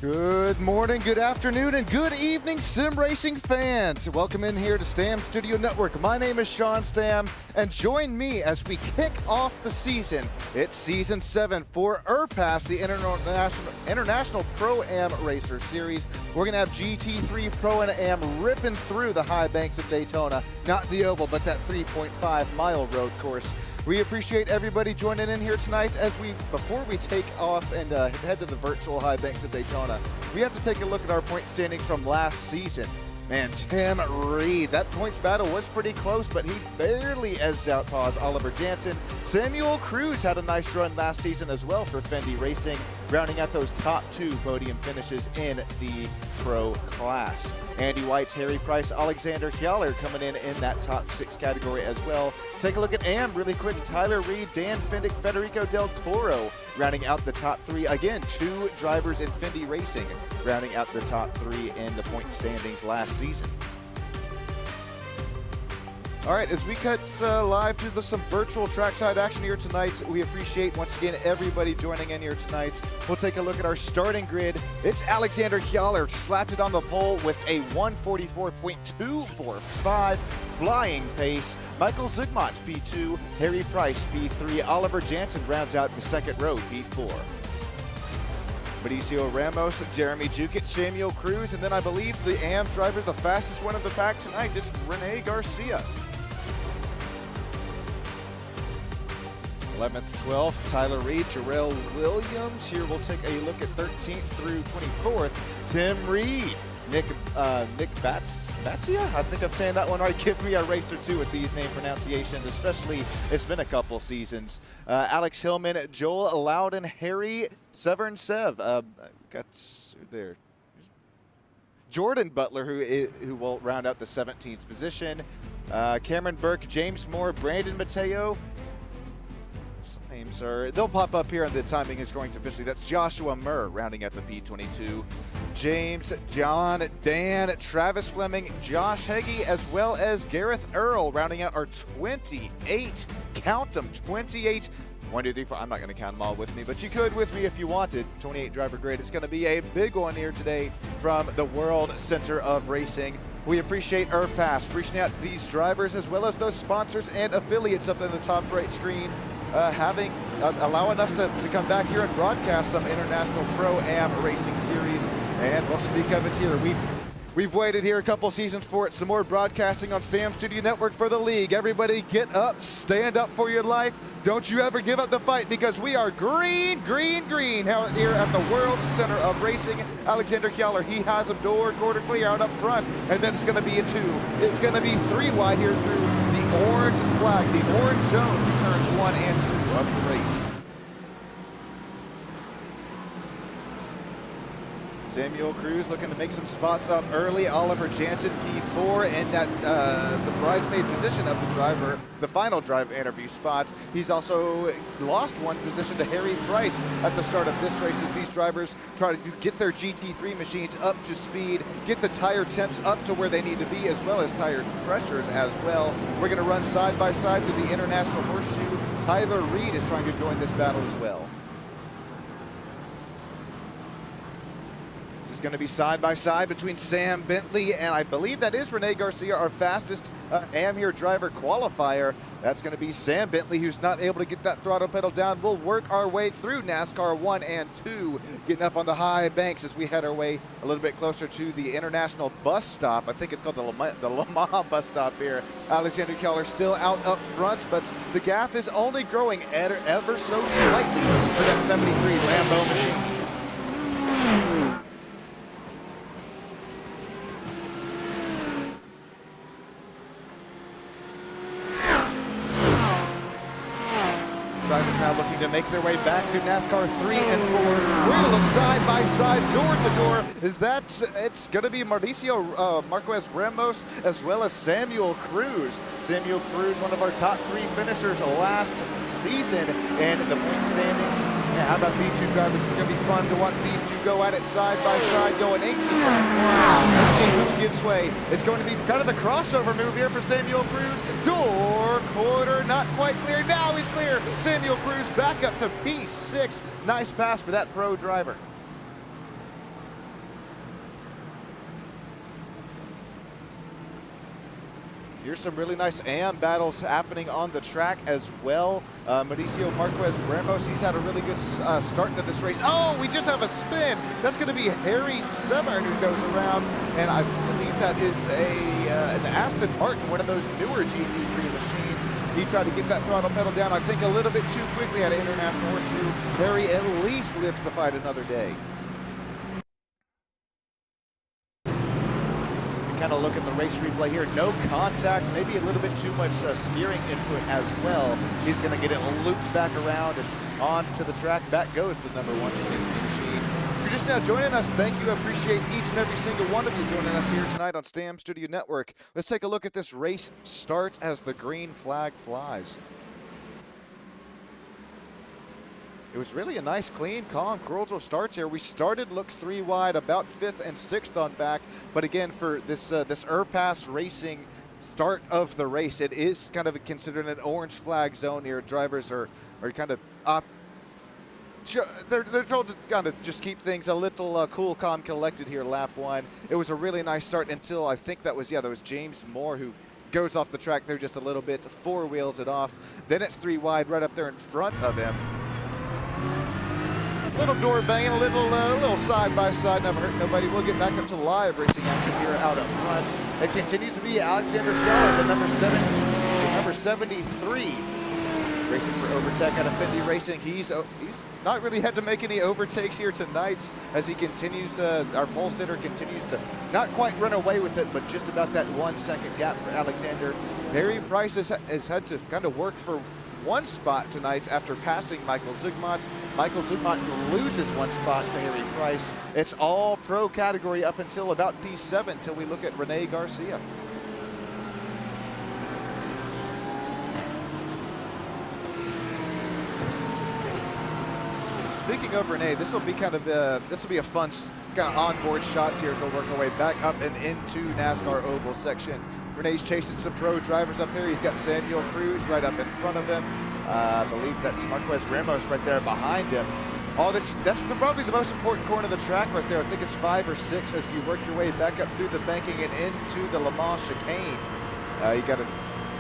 Good morning, good afternoon, and good evening, sim racing fans. Welcome in here to Stam Studio Network. My name is Sean Stam, and join me as we kick off the season. It's Season 7 for IRPAS, the International Pro-Am Racer Series. We're going to have GT3 Pro and Am ripping through the high banks of Daytona. Not the oval, but that 3.5-mile road course. We appreciate everybody joining in here tonight before we take off and head to the virtual high banks of Daytona. We have to take a look at our point standings from last season. Man, Tim Reed, that points battle was pretty close, but he barely edged out Paws Oliver Jansen. Samuel Cruz had a nice run last season as well for Fendi Racing, rounding out those top two podium finishes in the pro class. Andy White's Harry Price, Alexander Kjaller coming in that top 6 category as well. Take a look at AM really quick. Tyler Reed, Dan Fendick, Federico Del Toro rounding out the top 3. Again, 2 drivers in Fendi Racing rounding out the top 3 in the point standings last season. All right, as we cut live to some virtual trackside action here tonight, we appreciate once again everybody joining in here tonight. We'll take a look at our starting grid. It's Alexander Kjaller slapped it on the pole with a 1:44.245 flying pace. Michael Zugmot's P2, Harry Price P3, Oliver Jansen rounds out the second row P4. Benicio Ramos, Jeremy Jukic, Samuel Cruz, and then I believe the AM driver, the fastest one of the pack tonight, is Rene Garcia. 11th, 12th, Tyler Reed, Jarrell Williams. Here we'll take a look at 13th through 24th. Tim Reed, Nick Batsia? I think I'm saying that one right. Give me a race or two with these name pronunciations, especially it's been a couple seasons. Alex Hillman, Joel Loudon, Harry Severn Sev. Got there. Jordan Butler, who will round out the 17th position. Cameron Burke, James Moore, Brandon Mateo. Names they'll pop up here, and the timing is going to officially. That's Joshua Murr rounding out the P22. James, John, Dan, Travis Fleming, Josh Heggie, as well as Gareth Earl rounding out our 28. Count them, 28. 1, 2, 3, 4. I'm not going to count them all with me, but you could with me if you wanted. 28 driver grid. It's going to be a big one here today from the World Center of Racing. We appreciate IRPAS, reaching out these drivers as well as those sponsors and affiliates up in the top right screen, allowing us to come back here and broadcast some International Pro-Am Racing Series. And we'll speak of it here. We've waited here a couple seasons for it. Some more broadcasting on Stam Studio Network for the league. Everybody get up, stand up for your life. Don't you ever give up the fight, because we are green, green, green out here at the World Center of Racing. Alexander Kjaller, he has a quarter clear out up front, and then it's going to be a 2. It's going to be 3 wide here through the orange flag, the orange zone, through turns 1 and 2 of the race. Samuel Cruz looking to make some spots up early. Oliver Jansen P4 in that the bridesmaid position of the driver, the final drive interview spot. He's also lost 1 position to Harry Price at the start of this race as these drivers try to get their GT3 machines up to speed, get the tire temps up to where they need to be, as well as tire pressures as well. We're going to run side by side through the International Horseshoe. Tyler Reed is trying to join this battle as well. This is going to be side by side between Sam Bentley and I believe that is Rene Garcia, our fastest AM here driver qualifier. That's going to be Sam Bentley, who's not able to get that throttle pedal down. We'll work our way through NASCAR 1 and 2, getting up on the high banks as we head our way a little bit closer to the International Bus Stop. I think it's called the Le Mans Bus Stop here. Alexander Kjaller still out up front, but the gap is only growing ever so slightly for that 73 Lambo machine. Drivers now looking to make their way back through NASCAR 3 and 4. We're going to look side by side, door to door. It's going to be Marquez Ramos as well as Samuel Cruz. Samuel Cruz, one of our top 3 finishers last season in the point standings. Yeah, how about these two drivers? It's going to be fun to watch these two go at it side by side, going 8 to 10. Let's see who gives way. It's going to be kind of a crossover move here for Samuel Cruz. Door quarter, not quite clear. Now he's clear. Samuel Cruz back up to P6. Nice pass for that pro driver. Here's some really nice AM battles happening on the track as well. Mauricio Marquez Ramos, he's had a really good start to this race. Oh, we just have a spin. That's going to be Harry Severn who goes around, and I believe that is an Aston Martin, one of those newer GT3 machines. He tried to get that throttle pedal down, I think, a little bit too quickly at an International Horseshoe. Harry at least lives to fight another day. Kind of look at the race replay here. No contact, maybe a little bit too much steering input as well. He's going to get it looped back around and onto the track. Back goes the number 123 machine. If you're just now joining us, thank you. I appreciate each and every single one of you joining us here tonight on STAM Studio Network. Let's take a look at this race start as the green flag flies. It was really a nice, clean, calm, cordial start here. We started, looked 3 wide, about 5th and 6th on back. But again, for this this IRPAS racing start of the race, it is kind of considered an orange flag zone here. Drivers are kind of up. They're told to kind of just keep things a little cool, calm, collected here. Lap 1. It was a really nice start until I think that was James Moore who goes off the track there just a little bit, 4 wheels it off. Then it's 3 wide right up there in front of him. Little door banging, a little side by side, never hurt nobody. We'll get back up to live racing action here out up front. It continues to be Alexander Keller, the number 73, racing for Overtech out of Fendi Racing. He's not really had to make any overtakes here tonight as he continues. Our pole sitter continues to not quite run away with it, but just about that 1 second gap for Alexander. Harry Price has had to kind of work for 1 spot tonight after passing Michael Zugmont. Michael Zugmont loses 1 spot to Harry Price. It's all pro category up until about P7 until we look at Rene Garcia. Speaking of Rene, this will be kind of a fun kind of onboard shots here as we'll work our way back up and into NASCAR Oval section. Rene's chasing some pro drivers up here. He's got Samuel Cruz right up in front of him. I believe that's Marquez Ramos right there behind him. That's probably the most important corner of the track right there. I think it's 5 or 6 as you work your way back up through the banking and into the Le Mans chicane. You got a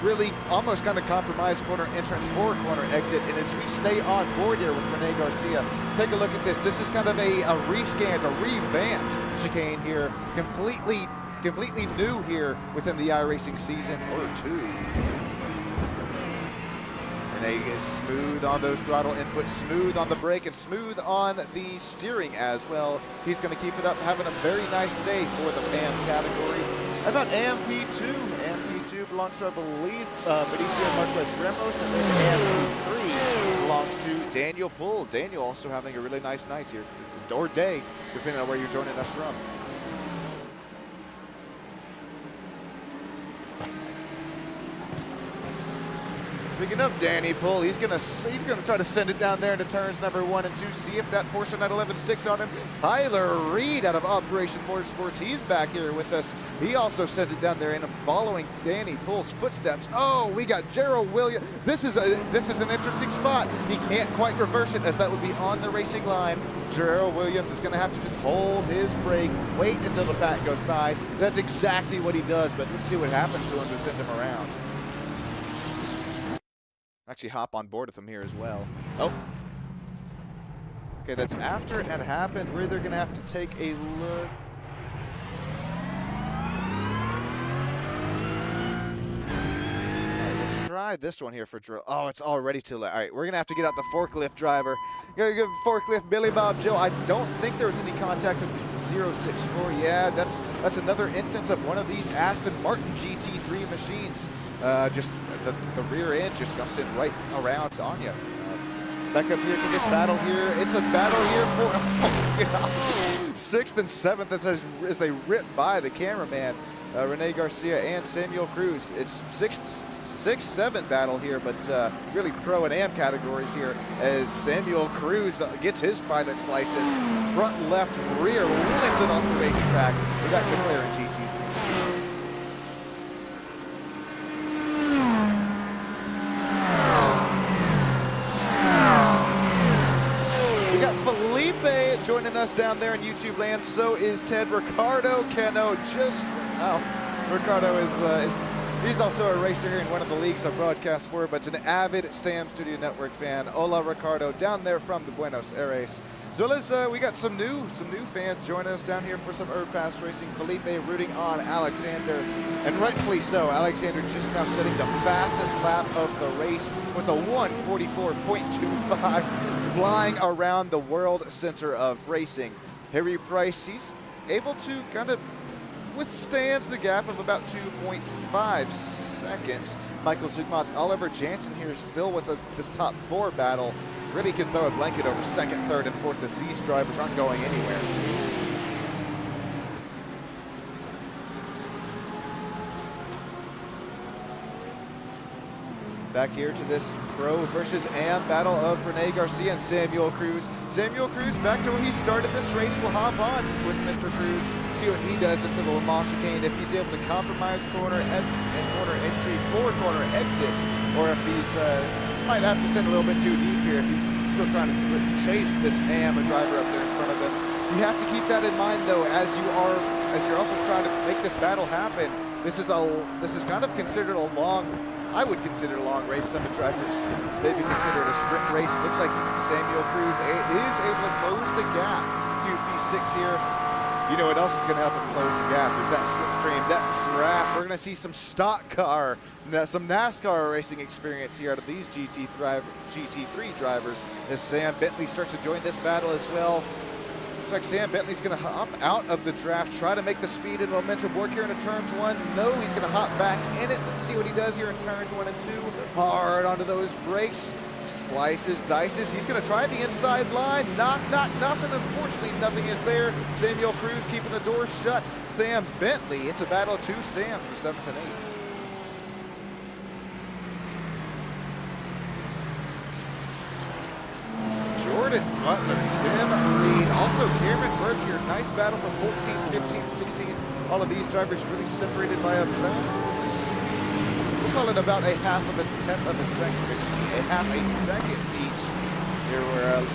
really almost kind of compromised corner entrance, 4-corner exit, and as we stay on board here with Rene Garcia, take a look at this. This is kind of a rescanned, a revamped chicane here, completely new here within the iRacing season or 2. Rene is smooth on those throttle inputs, smooth on the brake, and smooth on the steering as well. He's going to keep it up, having a very nice day for the AM category. How about AMP2? AMP2 belongs to, I believe, Mauricio Marquez Ramos, and then AMP3 belongs to Daniel Pull. Daniel also having a really nice night here, or day, depending on where you're joining us from. Speaking of Danny Pull, he's gonna try to send it down there into turns number 1 and 2, see if that Porsche 911 sticks on him. Tyler Reed out of Operation Motorsports, he's back here with us. He also sent it down there and following Danny Pull's footsteps. Oh, we got Gerald Williams. This is an interesting spot. He can't quite reverse it as that would be on the racing line. Gerald Williams is gonna have to just hold his brake, wait until the pack goes by. That's exactly what he does, but let's see what happens to him to send him around. Actually hop on board with him here as well. Oh. Okay, that's after it had happened. We're either gonna have to take a look. All right, we'll try this one here for drill. Oh, it's already too late. All right, we're gonna have to get out the forklift driver. Gonna give forklift Billy Bob Joe. I don't think there was any contact with the 064. Yeah, that's another instance of one of these Aston Martin GT3 machines. Just the rear end just comes in right around Anya. Back up here to this battle here. It's a battle here for 6th and 7th as they rip by the cameraman, Rene Garcia and Samuel Cruz. It's 6-7 battle here, but really pro and AM categories here as Samuel Cruz gets his pilot's license. Front left rear lifted off the racetrack for that McLaren GT3. Felipe joining us down there in YouTube land. So is Ted. Ricardo Cano just Ricardo is he's also a racer here in one of the leagues I broadcast for, but an avid Stam Studio Network fan. Hola, Ricardo, down there from the Buenos Aires. As well as we got some new fans joining us down here for some IRPAS racing. Felipe rooting on Alexander, and rightfully so. Alexander just now setting the fastest lap of the race with a 1:44.25, flying around the World Center of Racing. Harry Price, he's able to kind of withstands the gap of about 2.5 seconds. Michael Zugmont, Oliver Jansen here still with this top 4 battle. Really can throw a blanket over second, third, and fourth. The Z's drivers aren't going anywhere. Back here to this pro versus am battle of Rene Garcia and Samuel Cruz. Samuel Cruz back to where he started this race. Will hop on with Mr. Cruz, see what he does into the Le Mans chicane, if he's able to compromise corner and corner entry for corner exits, or if he's might have to send a little bit too deep here if he's still trying to chase this am, a driver up there in front of him. You have to keep that in mind though, as you're also trying to make this battle happen. This is kind of considered a long, I would consider a long race. Some drivers maybe consider it a sprint race. Looks like Samuel Cruz is able to close the gap to P6 here. You know what else is going to help him close the gap is that slipstream, that draft. We're going to see some stock car, some NASCAR racing experience here out of these GT3 drivers as Sam Bentley starts to join this battle as well. Looks like Sam Bentley's going to hop out of the draft, try to make the speed and momentum work here into turns 1. No, he's going to hop back in it. Let's see what he does here in turns 1 and 2. Hard onto those brakes, slices, dices. He's going to try the inside line. Nothing. Unfortunately, nothing is there. Samuel Cruz keeping the door shut. Sam Bentley, it's a battle of 2 Sams for 7th and 8th. Jordan Butler, Tim Reed, also Cameron Burke here. Nice battle from 14th, 15th, 16th. All of these drivers really separated by about, we'll call it about a half of a tenth of a second, a half a second each. Here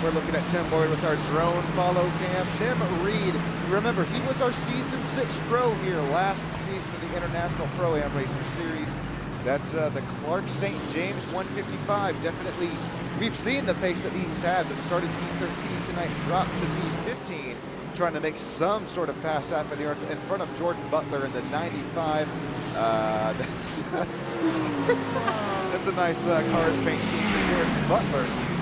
we're looking at Tim Boyd with our drone follow cam. Tim Reed, remember he was our season 6 pro here last season of the International Pro-Am Racer Series. That's the Clark St. James 155. Definitely, we've seen the pace that he's had, but started P13 tonight, drops to P15, trying to make some sort of pass happen here in front of Jordan Butler in the 95. That's a nice cars paint scheme for Jordan Butler, excuse me.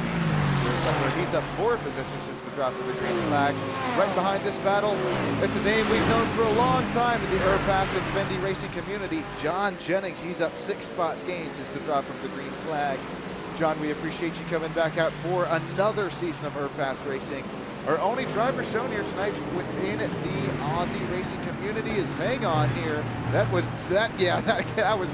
Butler, he's up 4 positions since the drop of the green flag. Right behind this battle, it's a name we've known for a long time in the IRPAS and Fendi racing community. John Jennings, he's up 6 spots gained since the drop of the green flag. John, we appreciate you coming back out for another season of IRPAS racing. Our only driver shown here tonight within the Aussie racing community is Hang On here. That was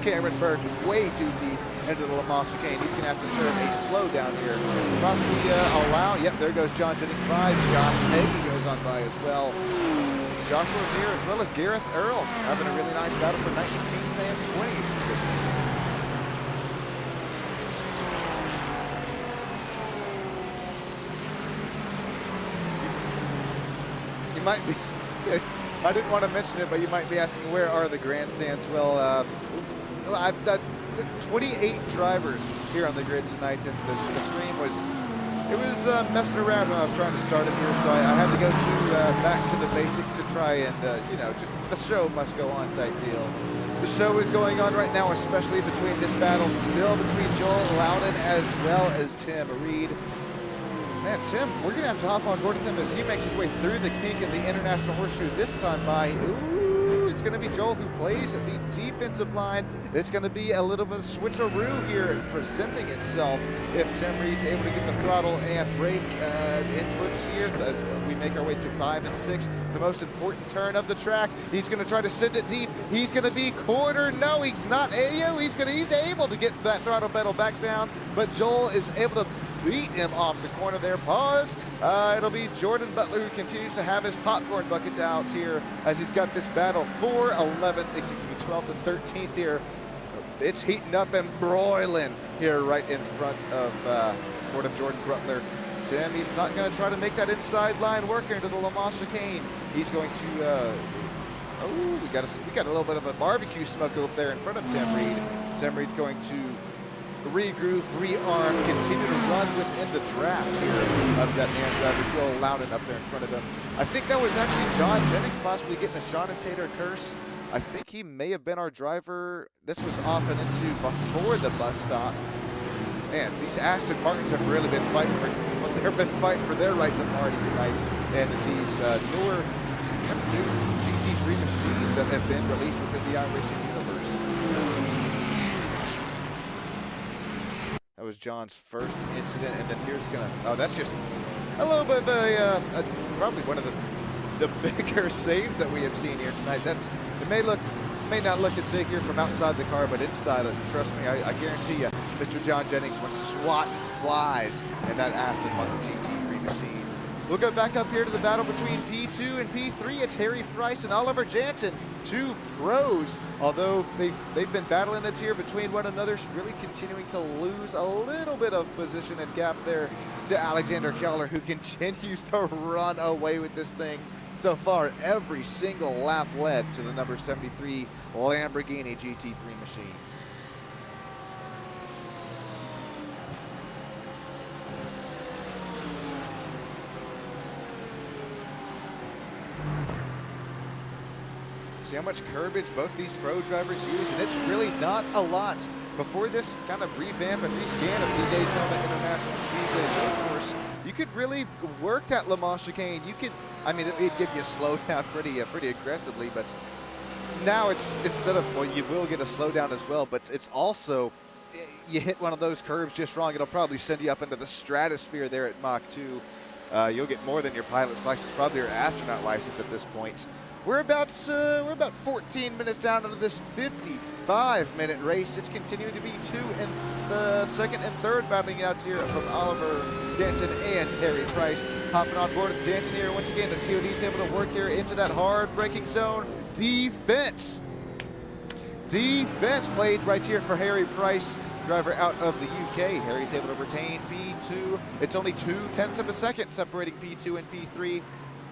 Cameron Burke, way too deep into the Le Mans chicane. He's going to have to serve a slowdown here. Possibly allow, yep, there goes John Jennings by. Josh Nagy goes on by as well. Joshua Mir as well as Gareth Earl having a really nice battle for 19th and 20th position. Might be, I didn't want to mention it, but you might be asking, where are the grandstands? Well, I've got 28 drivers here on the grid tonight, and the stream was messing around when I was trying to start it here, so I had to go back to the basics to try and just the show must go on type deal. The show is going on right now, especially between this battle still between Joel Loudon as well as Tim Reed. Man, Tim, we're going to have to hop on board with him as he makes his way through the kink in the International Horseshoe, this time by, ooh, it's going to be Joel who plays at the defensive line. It's going to be a little bit of switcheroo here presenting itself if Tim Reed's able to get the throttle and brake inputs here as we make our way to 5 and 6, the most important turn of the track. He's going to try to send it deep. He's going to be cornered. No, he's not. He's able to get that throttle pedal back down, but Joel is able to beat him off the corner there. Pause. It'll be Jordan Butler who continues to have his popcorn buckets out here as he's got this battle for 12th and 13th here. It's heating up and broiling here right in front of Jordan Butler. Tim, he's not going to try to make that inside line work here into the Le Mans chicane. He's going to Oh, we got a little bit of a barbecue smoke up there in front of Tim Reed. Tim Reed's going to regroup, rearm, continue to run within the draft here of that man driver, Joel Loudon, up there in front of him. I think that was actually John Jennings possibly getting a Sean and Tater curse. I think he may have been our driver. This was off and into before the bus stop. Man, these Aston Martins have really been fighting for, their right to party tonight. And these newer, new GT3 machines that have been released within the iRacing universe. That was John's first incident, and then here's that's just a little bit of probably one of the bigger saves that we have seen here tonight. It may not look as big here from outside the car, but inside, trust me, I guarantee you, Mr. John Jennings went swatting flies in that Aston Martin GT3 machine. We'll go back up here to the battle between P2 and P3. It's Harry Price and Oliver Jansen, two pros. Although they've been battling it here between one another, really continuing to lose a little bit of position and gap there to Alexander Keller, who continues to run away with this thing. So far, every single lap led to the number 73 Lamborghini GT3 machine. See how much curbage both these pro drivers use, and it's really not a lot. Before this kind of revamp and rescan of the Daytona International Speedway course, you could really work that Le Mans chicane. You could, I mean, it'd give you a slowdown pretty aggressively, but now it's, instead of, well, you will get a slowdown as well, but it's also, you hit one of those curves just wrong, it'll probably send you up into the stratosphere there at Mach 2. You'll get more than your pilot's license, probably your astronaut license at this point. We're about 14 minutes down into this 55-minute race. It's continuing to be second and third battling out here from Oliver Jansen and Harry Price. Hopping on board with Jansen here once again. Let's see what he's able to work here into that hard braking zone. Defense played right here for Harry Price, driver out of the UK. Harry's able to retain P2. It's only 0.2 of a second separating P2 and P3.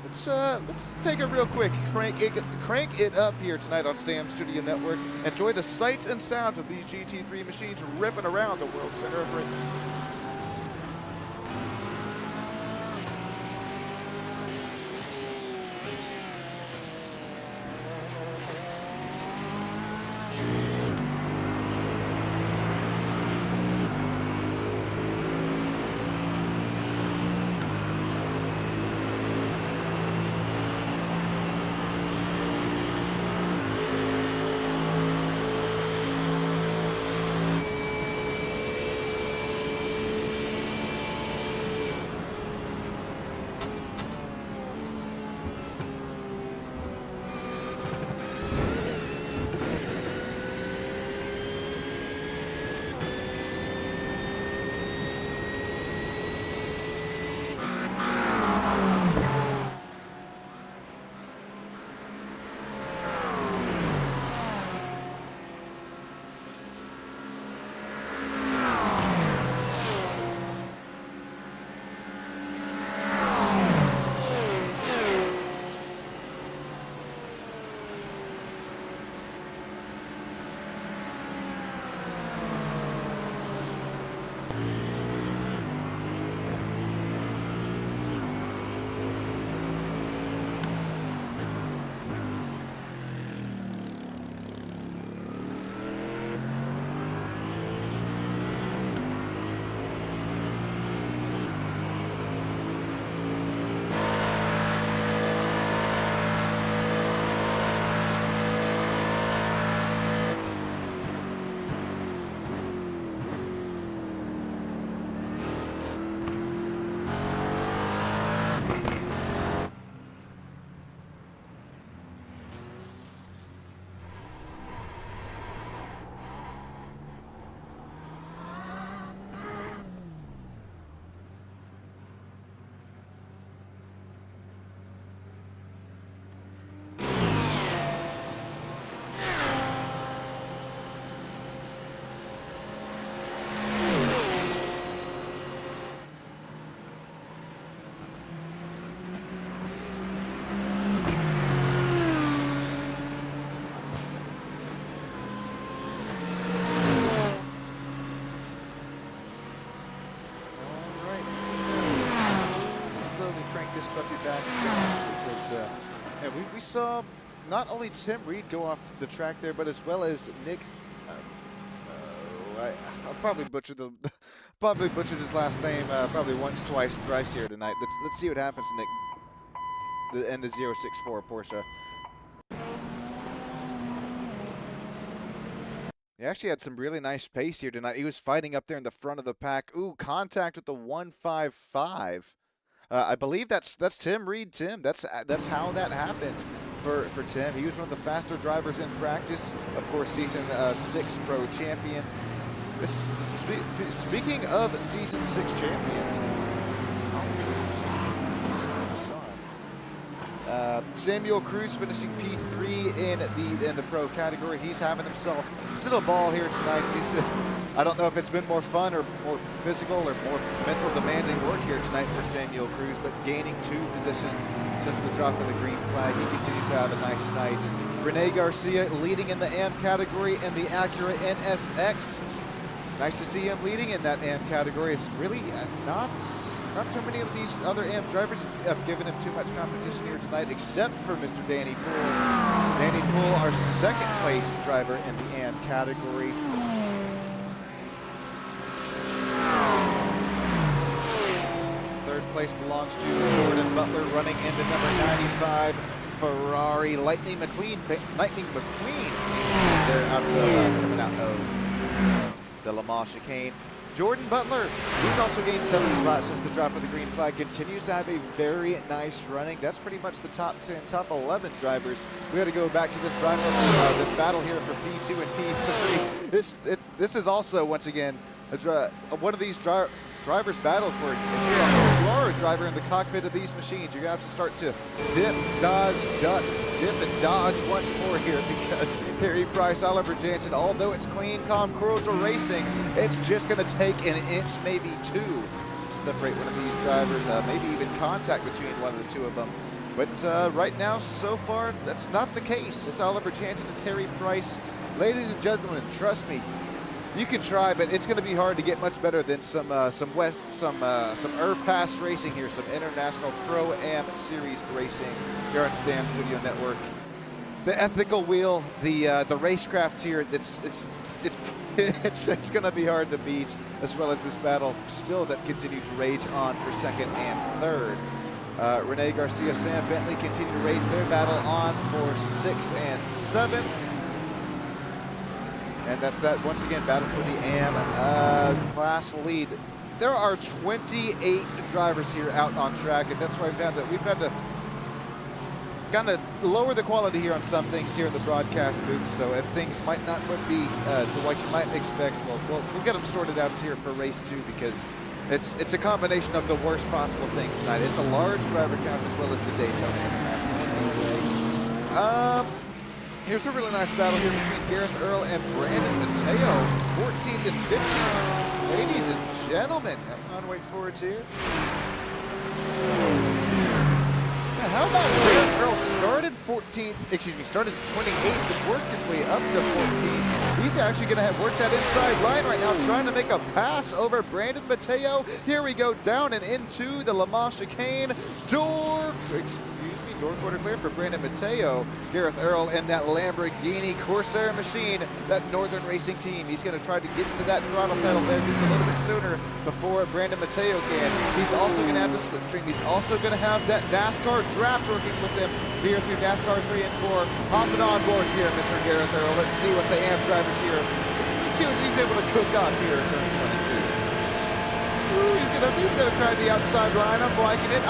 Let's take a real quick crank it up here tonight on Stam Studio Network. Enjoy the sights and sounds of these GT3 machines ripping around the World Center of Racing. this puppy back because yeah, we saw not only Tim Reed go off the track there, but as well as Nick. I'll probably butcher his last name probably once, twice, thrice here tonight. Let's see what happens, Nick. And the 064 Porsche. He actually had some really nice pace here tonight. He was fighting up there in the front of the pack. Ooh, contact with the 155. I believe that's Tim Reed. Tim, that's how that happened for Tim. He was one of the faster drivers in practice. Of course, season 6 pro champion. Speaking of season 6 champions, Samuel Cruz finishing P3 in the pro category. He's having himself still a ball here tonight. I don't know if it's been more fun or more physical or more mental demanding work here tonight for Samuel Cruz, but gaining 2 positions since the drop of the green flag. He continues to have a nice night. Rene Garcia leading in the AM category and the Acura NSX. Nice to see him leading in that AM category. It's really not too many of these other AM drivers have given him too much competition here tonight, except for Mr. Danny Poole. Danny Poole, our 2nd place driver in the AM category. Third place belongs to Jordan Butler, running in the number 95 Ferrari. Lightning McQueen they're out coming out of the Le Mans chicane. Jordan Butler, he's also gained 7 spots since the drop of the green flag. Continues to have a very nice running. That's pretty much the top 10, top 11 drivers. We got to go back to this battle here for P2 and P3. This is also, once again, one of these drivers' battles where if you are a driver in the cockpit of these machines, you're going to have to start to dip, dodge, duck, dip, and dodge once more here, because Harry Price, Oliver Jansen, although it's clean, calm, cordial racing, it's just going to take an inch, maybe 2, to separate one of these drivers, maybe even contact between one of the 2 of them. But right now, so far, that's not the case. It's Oliver Jansen, it's Harry Price. Ladies and gentlemen, trust me, you can try, but it's going to be hard to get much better than some IRPAS racing here, some International Pro-Am Series racing here on Stan's Video Network. The ethical wheel, the racecraft here, it's going to be hard to beat, as well as this battle still that continues to rage on for 2nd and 3rd. Rene Garcia, Sam Bentley continue to rage their battle on for 6th and 7th. And that's that, once again, battle for the AM class lead. There are 28 drivers here out on track, and that's why we've had to kind of lower the quality here on some things here in the broadcast booth. So if things might not be to what you might expect, we'll get them sorted out here for race 2, because it's a combination of the worst possible things tonight. It's a large driver count as well as the Daytona International Speedway. Here's a really nice battle here between Gareth Earl and Brandon Mateo, 14th and 15th. Ladies and gentlemen, hang on, wait for it here. How about Gareth Earl started 14th, started 28th and worked his way up to 14th. He's actually going to have worked that inside line right now, trying to make a pass over Brandon Mateo. Here we go, down and into the Le Mans chicane. Door quarter clear for Brandon Mateo. Gareth Earl and that Lamborghini Corsair machine, that Northern Racing team. He's going to try to get to that throttle pedal there just a little bit sooner before Brandon Mateo can. He's also going to have the slipstream. He's also going to have that NASCAR draft working with him here through NASCAR 3 and 4. Hopping on board here, Mr. Gareth Earl. Let's see what the AM drivers here, let's see what he's able to cook up here in turns 1 and 2. Ooh, he's gonna try the outside line. I'm liking it.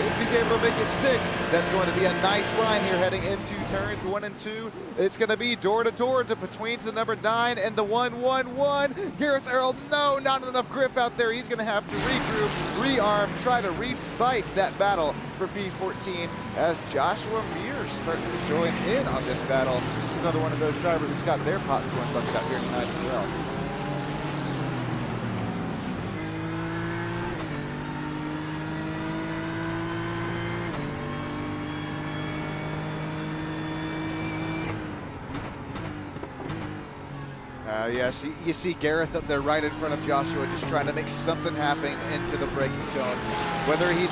If he's able to make it stick, that's going to be a nice line here heading into turns 1 and 2. It's gonna be door to door between the number 9 and the 111. Gareth Earl, no, not enough grip out there. He's gonna have to regroup, rearm, try to refight that battle for P14 as Joshua Mears starts to join in on this battle. It's another one of those drivers who's got their popcorn bucket out here tonight as well. Yes, you see Gareth up there right in front of Joshua, just trying to make something happen into the braking zone. Whether he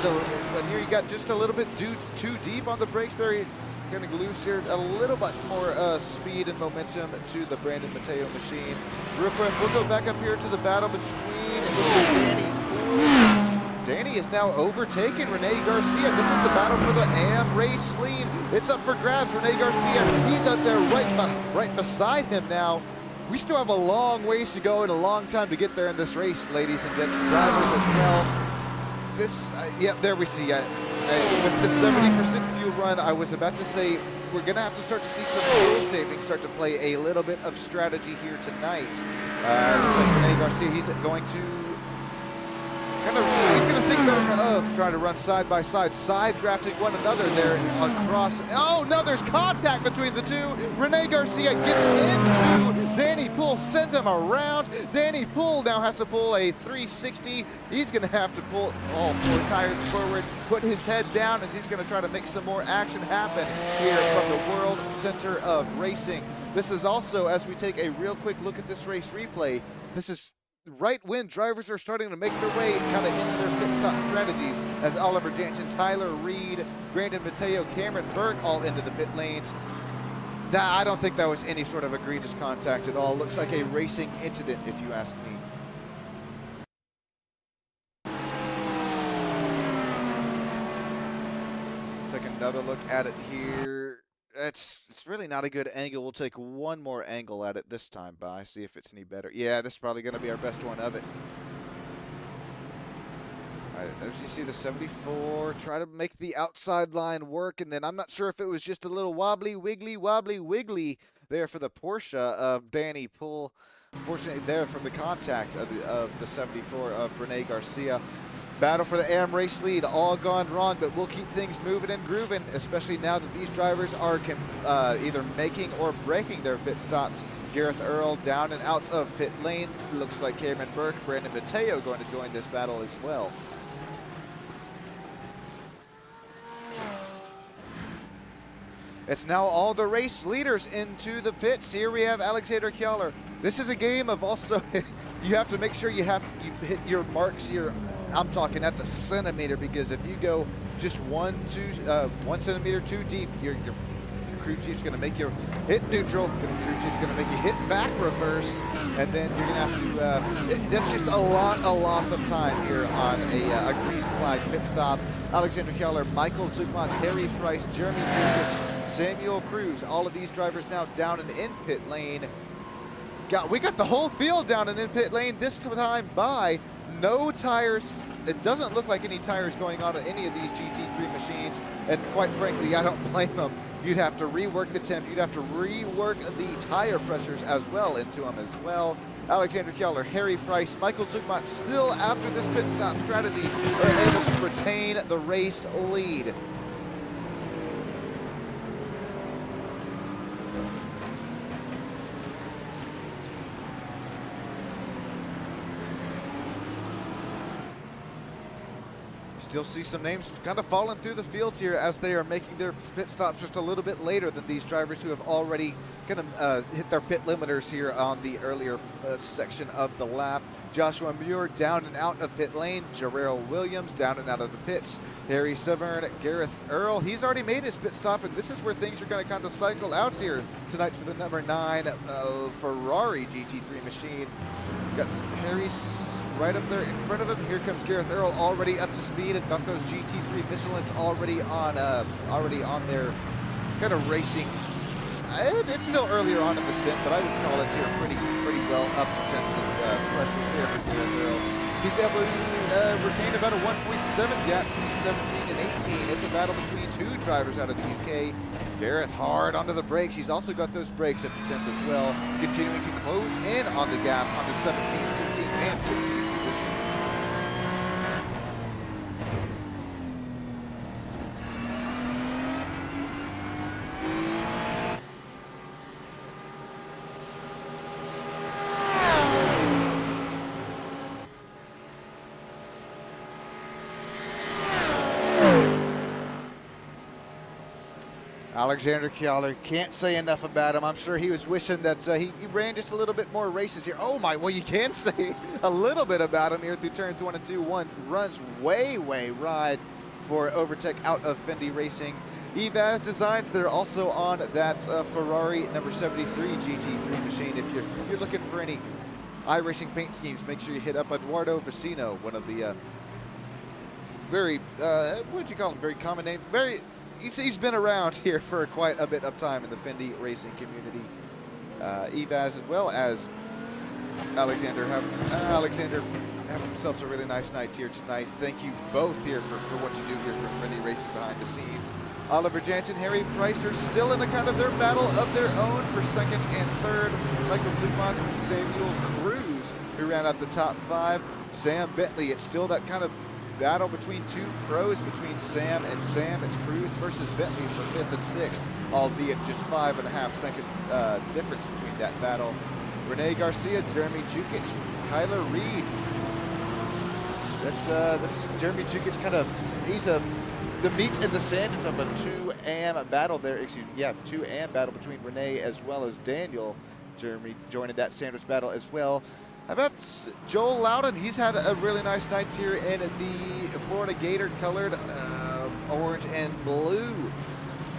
got just a little bit too deep on the brakes there, he's going to lose here a little bit more speed and momentum to the Brandon Mateo machine. Real quick, we'll go back up here to the battle between, this is Danny. Danny is now overtaken Rene Garcia. This is the battle for the AM race lead. It's up for grabs. Rene Garcia, he's out there right beside him now. We still have a long ways to go and a long time to get there in this race, ladies and gents, drivers as well. This, there we see. With the 70% fuel run, I was about to say we're going to have to start to see some fuel savings start to play a little bit of strategy here tonight. Looks like Rene Garcia, he's going to think better of trying to run side by side, drafting one another there across. Oh, no, there's contact between the two. Rene Garcia gets into Danny Poole, sends him around. Danny Poole now has to pull a 360. He's going to have to pull all 4 tires forward, put his head down, and he's going to try to make some more action happen here from the World Center of Racing. This is also, as we take a real quick look at this race replay, this is right when drivers are starting to make their way kind of into their pit stop strategies, as Oliver Jansen, Tyler Reed, Brandon Mateo, Cameron Burke all into the pit lanes. I don't think that was any sort of egregious contact at all. Looks like a racing incident, if you ask me. Take another look at it here. It's really not a good angle. We'll take one more angle at it this time, By. See if it's any better. Yeah, this is probably going to be our best one of it. All right, there's, you see the 74. Try to make the outside line work, and then I'm not sure if it was just a little wobbly, wiggly there for the Porsche of Danny Poole. Unfortunately, there from the contact of the 74 of Rene Garcia. Battle for the AM race lead, all gone wrong, but we'll keep things moving and grooving, especially now that these drivers are either making or breaking their pit stops. Gareth Earl down and out of pit lane. Looks like Cameron Burke, Brandon Mateo going to join this battle as well. It's now all the race leaders into the pits. Here we have Alexander Kjaller. This is a game of also, you have to make sure you hit your marks here. I'm talking at the centimeter, because if you go just 1 centimeter too deep, your crew chief's going to make you hit neutral. Your crew chief's going to make you hit back reverse, and then you're going to have to. That's just a loss of time here on a green flag pit stop. Alexander Kjaller, Michael Zugmans, Harry Price, Jeremy Jurkic, Samuel Cruz. All of these drivers now down and in pit lane. We got the whole field down and in pit lane this time by. No tires. It doesn't look like any tires going on any of these GT3 machines, and quite frankly, I don't blame them. You'd have to rework the temp. You'd have to rework the tire pressures as well into them as well. Alexander Kjaller, Harry Price, Michael Zugmans still after this pit stop strategy are able to retain the race lead. Still see some names kind of falling through the fields here as they are making their pit stops just a little bit later than these drivers who have already kind of hit their pit limiters here on the earlier section of the lap. Joshua Muir down and out of pit lane. Jarrell Williams down and out of the pits. Harry Severn, Gareth Earl, he's already made his pit stop, and this is where things are going to kind of cycle out here tonight for the number 9 Ferrari GT3 machine. Got Harry right up there in front of him. Here comes Gareth Earl, already up to speed, and got those GT3 Michelin's already on their kind of racing. It's still earlier on in the stint, but I would call it here pretty well up to temps and pressures there for Gareth Earl. He's able to retain about a 1.7 gap between 17 and 18. It's a battle between 2 drivers out of the UK. Gareth hard onto the brakes. He's also got those brakes up to temp as well, continuing to close in on the gap on the 17th, 16th, and 15th position. Alexander Kjaller, can't say enough about him. I'm sure he was wishing that he ran just a little bit more races here. Oh my, well, you can say a little bit about him here through turns 1 and 2. One runs way wide for overtake out of Fendi Racing. IRPAS Designs, they're also on that Ferrari number 73 GT3 machine. If you're looking for any iRacing paint schemes, make sure you hit up Eduardo Vecino, one of the very, what would you call him, very common name, he's been around here for quite a bit of time in the Fendi Racing community. IRPAS, as well as Alexander have themselves a really nice night here tonight. Thank you both here for what you do here for Fendi Racing behind the scenes. Oliver Jansen, Harry Price are still in a kind of their battle of their own for second and third. Michael Zumont, Samuel Cruz, who ran out the top 5. Sam Bentley, it's still that kind of battle between two pros, between Sam and Sam. It's Cruz versus Bentley for 5th and 6th, albeit just 5.5 seconds difference between that battle. Rene Garcia, Jeremy Jukic, Tyler Reed. That's Jeremy Jukic, kind of, he's the meat and the sandwich of a 2-am battle there. Excuse me, yeah, 2-am battle between Rene as well as Daniel. Jeremy joining that sandwich battle as well. How about Joel Loudon? He's had a really nice night here in the Florida Gator colored orange and blue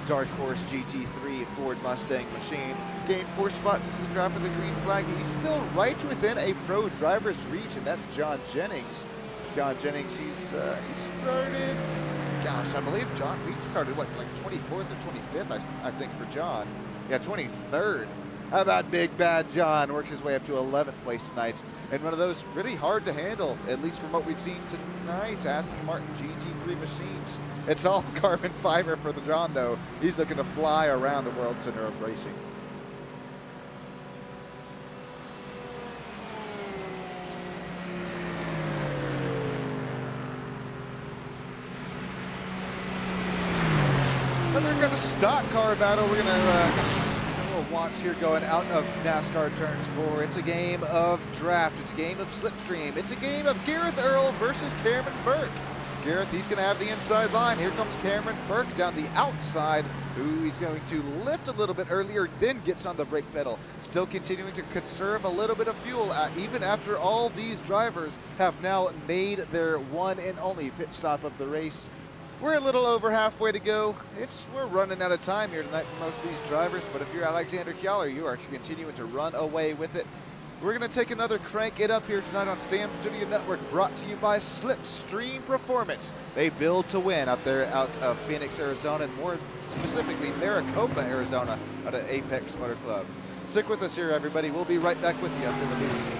Dark Horse GT3 Ford Mustang machine. Gained 4 spots since the drop of the green flag. He's still right within a pro driver's reach, and that's John Jennings. John Jennings, he started, gosh, I believe John, we started what, like 24th or 25th, I think, for John. Yeah, 23rd. How about Big Bad John? Works his way up to 11th place tonight. And one of those really hard to handle, at least from what we've seen tonight, Aston Martin GT3 machines. It's all carbon fiber for the John, though. He's looking to fly around the World Center of Racing. Another kind of stock car battle. We're gonna watch here going out of NASCAR turns 4. It's a game of draft. It's a game of slipstream. It's a game of Gareth Earl versus Cameron Burke. Gareth, he's going to have the inside line. Here comes Cameron Burke down the outside. Ooh, he's going to lift a little bit earlier, then gets on the brake pedal. Still continuing to conserve a little bit of fuel, even after all these drivers have now made their one and only pit stop of the race. We're a little over halfway to go. We're running out of time here tonight for most of these drivers, but if you're Alexander Kjaller, you are continuing to run away with it. We're going to take another crank it up here tonight on STAM Studio Network, brought to you by Slipstream Performance. They build to win out there out of Phoenix, Arizona, and more specifically Maricopa, Arizona, out of Apex Motor Club. Stick with us here, everybody. We'll be right back with you up in the booth.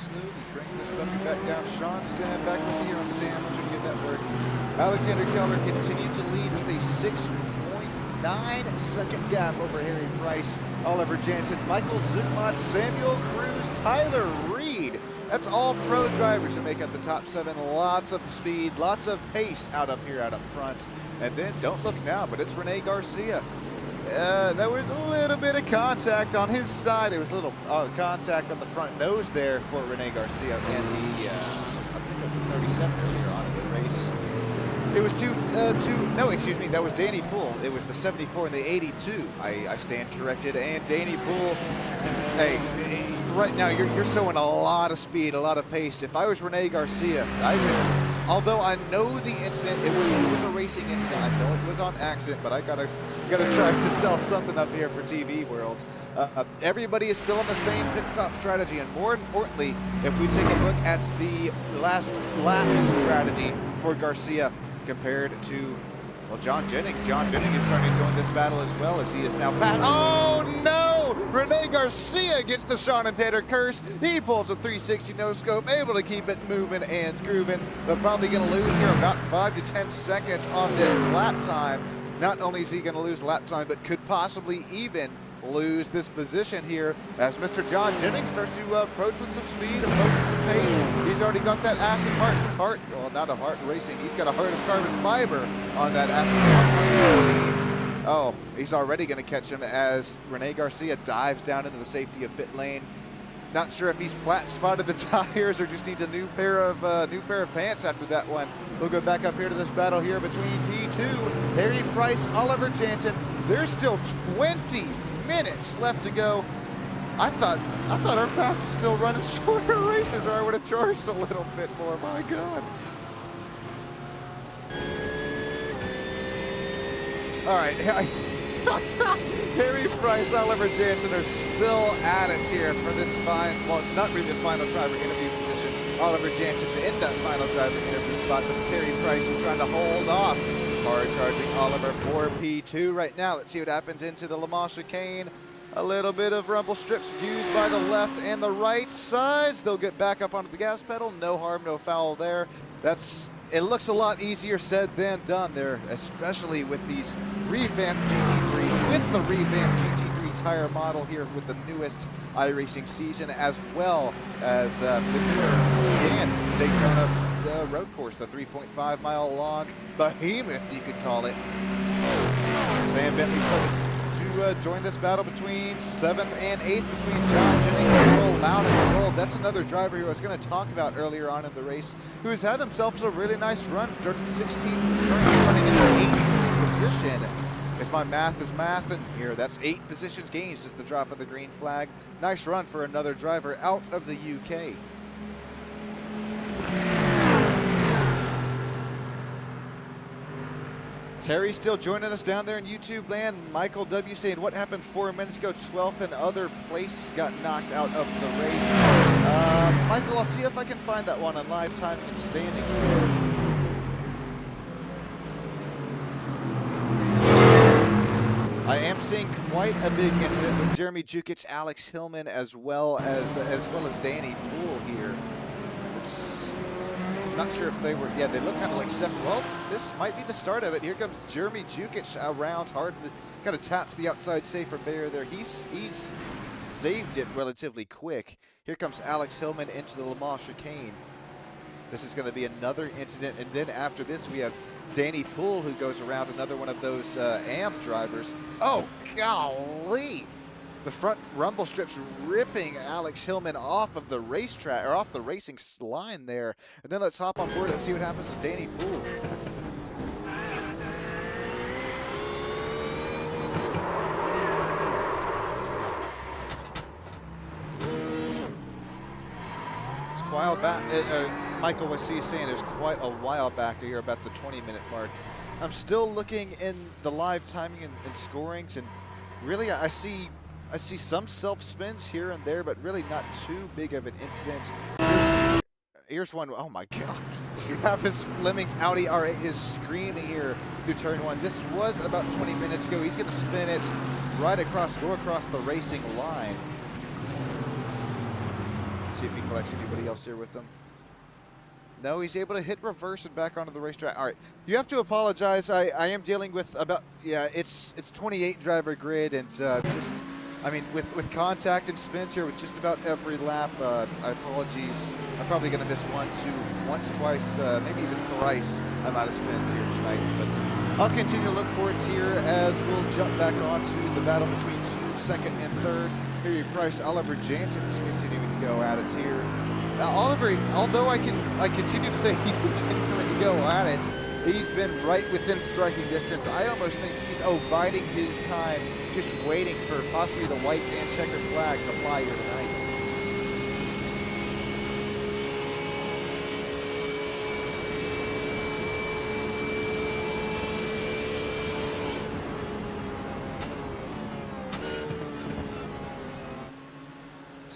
slowly crank this puppy back down. Sean Stam back with you here on Stam's Studio Network. Alexander Keller continued to lead with a 6.9-second gap over Harry Price, Oliver Jansen, Michael Zumot, Samuel Cruz, Tyler Reed. That's all pro drivers who make up the top 7. Lots of speed, lots of pace out up here, out up front. And then, don't look now, but it's Rene Garcia. There was a little bit of contact on his side. There was a little contact on the front nose there for Rene Garcia in the, I think it was the 37 earlier on in the race. It was no, excuse me, that was Danny Poole. It was the 74 and the 82. I stand corrected. And Danny Poole, hey, right now you're showing a lot of speed, a lot of pace. If I was Rene Garcia, I would. Although I know the incident, it was a racing incident. I know it was on accident, but I gotta try to sell something up here for TV World. Everybody is still on the same pit stop strategy, and more importantly, if we take a look at the last lap strategy for Garcia compared to, well, John Jennings. John Jennings is starting to join this battle as well, as he is now back. Oh no! Rene Garcia gets the Sean and Tater curse. He pulls a 360 no scope, able to keep it moving and grooving, but probably going to lose here about 5 to 10 seconds on this lap time. Not only is he going to lose lap time, but could possibly even lose this position here as Mr. John Jennings starts to approach with some speed, approach with some pace. He's already got that acid heart, well, not a heart racing, he's got a heart of carbon fiber on that acid heart machine. Oh, he's already going to catch him as Rene Garcia dives down into the safety of pit lane. Not sure if he's flat spotted the tires or just needs a new pair of pants after that one. We'll go back up here to this battle here between P2, Harry Price, Oliver Jansen. There's still 20 minutes left to go. I thought IRPAS was still running shorter races, or I would have charged a little bit more. My God. All right, Harry Price, Oliver Jansen are still at it here for this well, it's not really the final driver interview position. Oliver Jansen's in that final driver interview spot, but it's Harry Price who's trying to hold off. Hard charging Oliver for P2 right now. Let's see what happens into the Le Mans chicane. A little bit of rumble strips used by the left and the right sides. They'll get back up onto the gas pedal. No harm, no foul there. It looks a lot easier said than done there, especially with these revamped GT3s, with the revamped GT3 tire model here with the newest iRacing season, as well as the newer scanned Daytona road course, the 3.5 mile long behemoth, you could call it. Sam Bentley started to join this battle between 7th and 8th between John Jennings and Joel Loudon. Joel, that's another driver who I was going to talk about earlier on in the race, who has had themselves a really nice run, starting 16th, currently running in the 8th position. If my math is math, and here, that's 8 positions gained since the drop of the green flag. Nice run for another driver out of the UK. Terry still joining us down there in YouTube land. Michael W saying, what happened 4 minutes ago? 12th and other place got knocked out of the race. Michael, I'll see if I can find that one on live timing and standings there. I am seeing quite a big incident with Jeremy Jukic, Alex Hillman, as well as Danny Poole here. Not sure if they were, yeah, they look kind of like separate. Well, this might be the start of it. Here comes Jeremy Jukic around hard, kind of taps the outside safer barrier there. He's saved it relatively quick. Here comes Alex Hillman into the Le Mans chicane. This is going to be another incident, and then after this we have Danny Poole, who goes around another one of those AM drivers. Oh, golly! The front rumble strips ripping Alex Hillman off of the racetrack, or off the racing line there. And then let's hop on board and see what happens to Danny Poole. It's quite a while back. Michael was saying there's quite a while back here, about the 20-minute mark. I'm still looking in the live timing and scorings, and really I see some self-spins here and there, but really not too big of an incident. Here's one. Oh my God. Travis Fleming's Audi R8 is screaming here through turn 1. This was about 20 minutes ago. He's going to spin it right across, go across the racing line. Let's see if he collects anybody else here with them. No, he's able to hit reverse and back onto the racetrack. All right, you have to apologize. I am dealing with about, yeah, it's 28 driver grid, and just, I mean, with contact and spins here with just about every lap. Apologies. I'm probably going to miss once, twice, maybe even thrice amount of spins here tonight. But I'll continue to look for it here as we'll jump back onto the battle between second and third. Harry Price, Oliver Jansen's continuing to go at it here. Oliver, although I continue to say he's continuing to go at it, he's been right within striking distance. I almost think he's biding his time, just waiting for possibly the white and checkered flag to fly here tonight.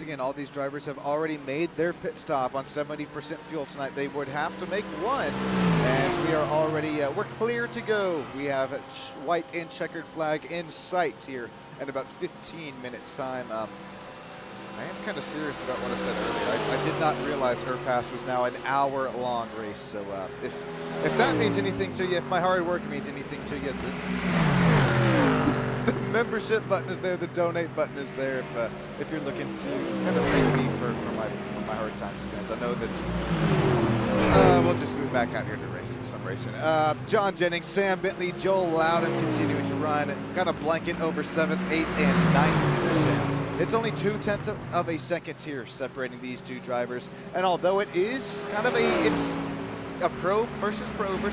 Again, all these drivers have already made their pit stop on 70% fuel tonight. They would have to make one, and we are already, we're clear to go. We have a white and checkered flag in sight here in about 15 minutes time. I am kind of serious about what I said earlier. I did not realize IRPAS was now an hour-long race, so if that means anything to you, if my hard work means anything to you, the membership button is there, the donate button is there if you're looking to kind of thank me for my hard time spent. I know that we'll just move back out here to some racing. John Jennings, Sam Bentley, Joel Loudon continuing to run, kind of blanket over 7th, 8th, and 9th position. It's only 0.2 of a second here separating these two drivers, and although it is kind of it's a pro versus am driver,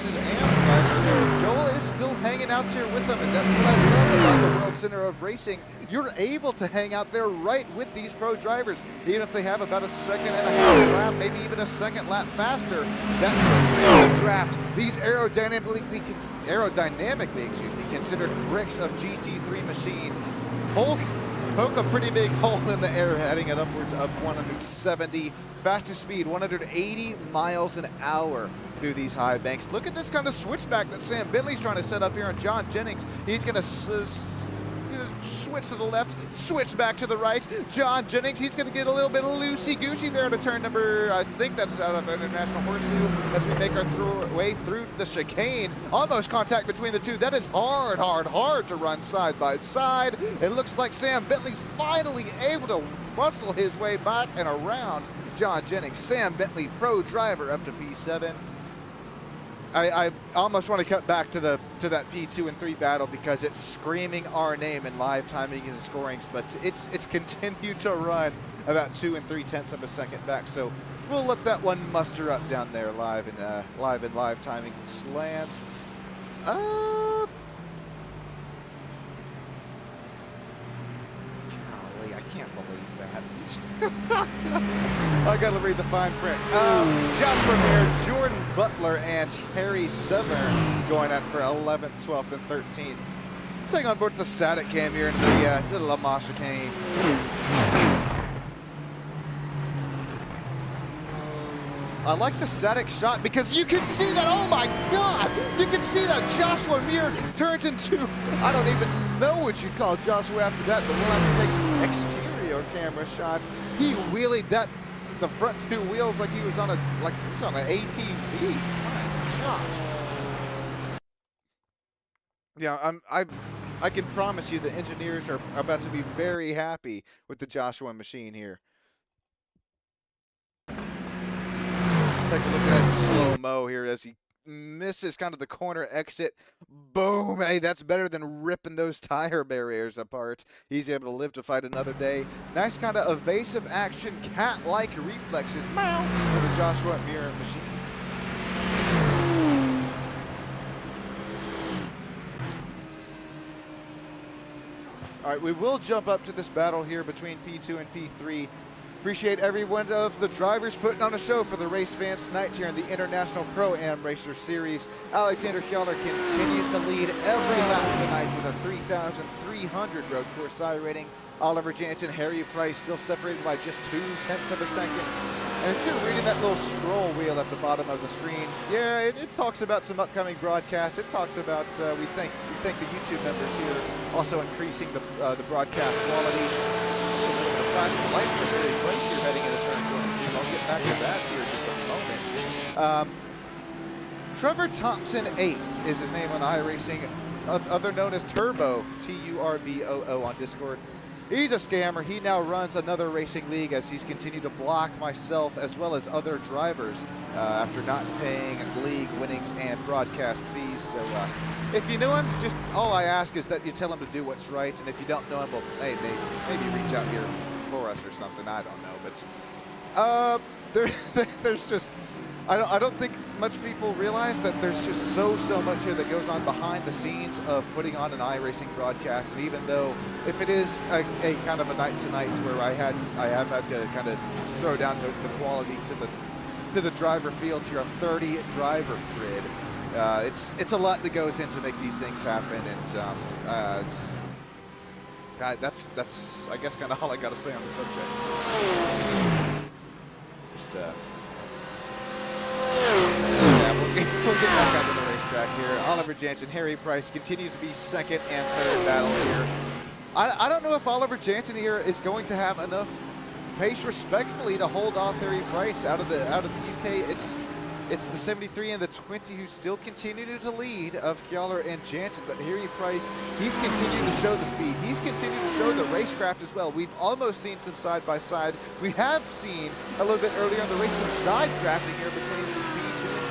Joel is still hanging out here with them, and that's what I love about the World Center of Racing. You're able to hang out there right with these pro drivers, even if they have about a second and a half lap, maybe even a second lap faster. That slips in the draft. These aerodynamically, considered bricks of GT3 machines poke a pretty big hole in the air, heading at upwards of 170. Fastest speed, 180 miles an hour through these high banks. Look at this kind of switchback that Sam Bentley's trying to set up here on John Jennings. He's going to switch to the left, switch back to the right. John Jennings, he's going to get a little bit loosey-goosey there to turn number, I think that's out of International Horseshoe, as we make our way through the chicane. Almost contact between the two. That is hard to run side by side. It looks like Sam Bentley's finally able to muscle his way back and around John Jennings. Sam Bentley, pro driver, up to P7. I almost want to cut back to that P2 and 3 battle because it's screaming our name in live timing and scorings, but it's continued to run about 2 3/10 of a second back. So we'll let that one muster up down there live and timing and slant. Golly, I can't believe that. I gotta read the fine print. Joshua Mayer, Jordan Butler, and Harry Severn going out for 11th, 12th, and 13th. Let's hang on board the static cam here in the La Mans chicane. I like the static shot because you can see that, oh my God, you can see that Joshua Muir turns into, I don't even know what you call Joshua after that, but we'll have to take exterior camera shots. He wheelied the front two wheels like he was on an ATV. My gosh. Yeah, I can promise you the engineers are about to be very happy with the Joshua machine here. Take a look at that slow-mo here as he misses kind of the corner exit. Boom! Hey, that's better than ripping those tire barriers apart. He's able to live to fight another day. Nice kind of evasive action, cat-like reflexes. Meow! For the Joshua Muir machine. All right, we will jump up to this battle here between P2 and P3. Appreciate every one of the drivers putting on a show for the race fans tonight here in the International Pro-Am Racer Series. Alexander Kjellner continues to lead every lap tonight with a 3,300 road course side rating. Oliver Jansen, Harry Price still separated by just 0.2 of a second. And if you're reading that little scroll wheel at the bottom of the screen, yeah, it talks about some upcoming broadcasts. It talks about, we thank the YouTube members here, also increasing the broadcast quality. Flashing lights in the very place you're heading into turn 20. We'll get back to that here in just a moment. Trevor Thompson 8 is his name on iRacing, other known as Turbo, Turboo on Discord. He's a scammer. He now runs another racing league as he's continued to block myself as well as other drivers after not paying league winnings and broadcast fees. So if you know him, just all I ask is that you tell him to do what's right. And if you don't know him, well, hey, maybe reach out here for us or something. I don't know. But there's just, I don't think much people realize that there's just so much here that goes on behind the scenes of putting on an iRacing broadcast. And even though if it is a kind of a night tonight where I have had to kind of throw down the quality to the driver field, to your 30 driver grid, it's a lot that goes in to make these things happen. And that's I guess kind of all I got to say on the subject. Just we'll get back out to the racetrack here. Oliver Jansen, Harry Price continues to be second and third battles here. I don't know if Oliver Jansen here is going to have enough pace respectfully to hold off Harry Price out of the UK. It's the 73 and the 20 who still continue to lead of Kjaller and Jansen, but Harry Price, he's continuing to show the speed. He's continuing to show the racecraft as well. We've almost seen some side-by-side. We have seen a little bit earlier in the race some side drafting here between P2 and P3.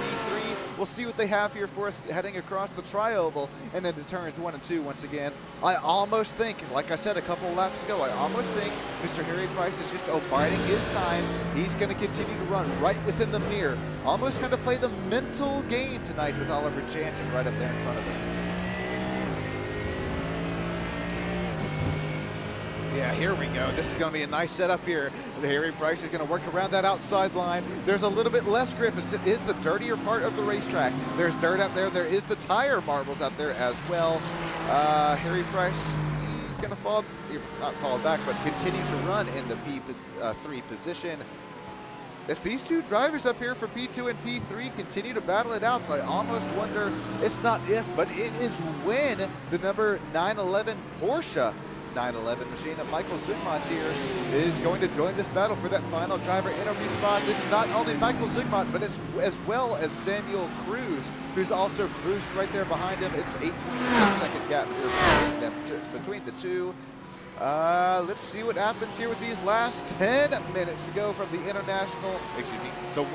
We'll see what they have here for us heading across the tri-oval and then to turns 1 and 2 once again. I almost think, like I said a couple of laps ago, I almost think Mr. Harry Price is just abiding his time. He's going to continue to run right within the mirror. Almost kind of play the mental game tonight with Oliver Jansen right up there in front of him. Yeah, here we go. This is going to be a nice setup here. Harry Price is going to work around that outside line. There's a little bit less grip. It is the dirtier part of the racetrack. There's dirt out there. There is the tire marbles out there as well. Harry Price, he's going to not fall back, but continue to run in the P3 position. If these two drivers up here for P2 and P3 continue to battle it out, so I almost wonder, it's not if, but it is when the number 911 Porsche 911 machine of Michael Zugmont here is going to join this battle for that final driver interview spots. It's not only Michael Zugmont, but it's as well as Samuel Cruz, who's also cruising right there behind him. It's 8.6 second gap here between the two. Let's see what happens here with these last 10 minutes to go from the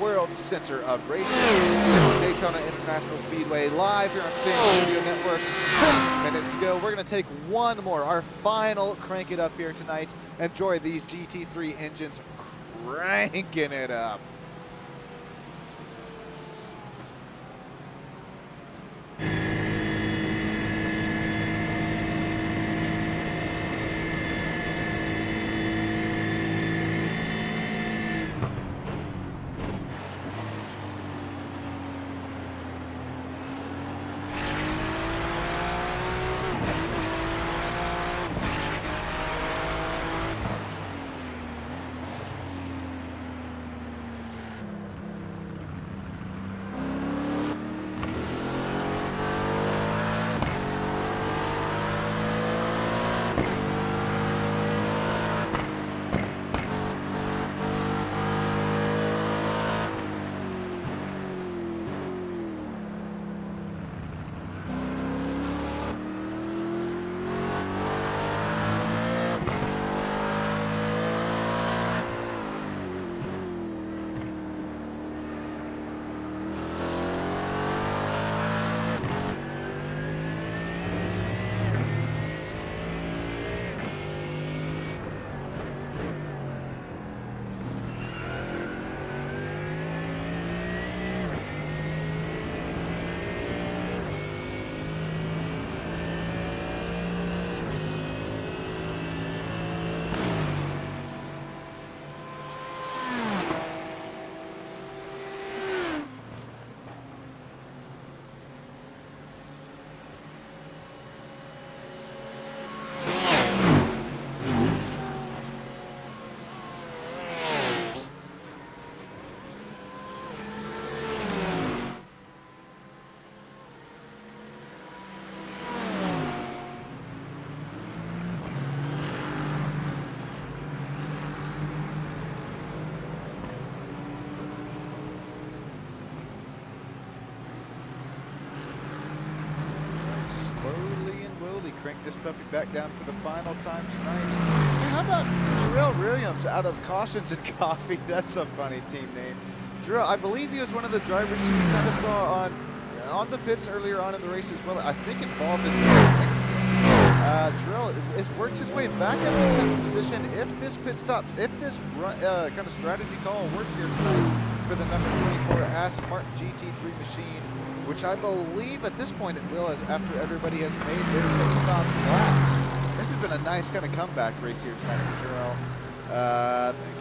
World Center of Racing. This is Daytona International Speedway live here on Stand Radio Network. 10 minutes to go. We're going to take one more, our final crank it up here tonight. Enjoy these GT3 engines cranking it up. crank this puppy back down for the final time tonight. And how about Jarrell Williams out of Cautions and Coffee? That's a funny team name. Jarrell, I believe he was one of the drivers who you kind of saw on the pits earlier on in the race as well. I think involved in accidents. Jarrell has worked his way back up to 10th position. If this pit stop, if this kind of strategy call works here tonight for the number 24 Aston Martin GT3 machine, which I believe at this point it will, as after everybody has made their pit stop laps. This has been a nice kind of comeback race here tonight for Jarrell.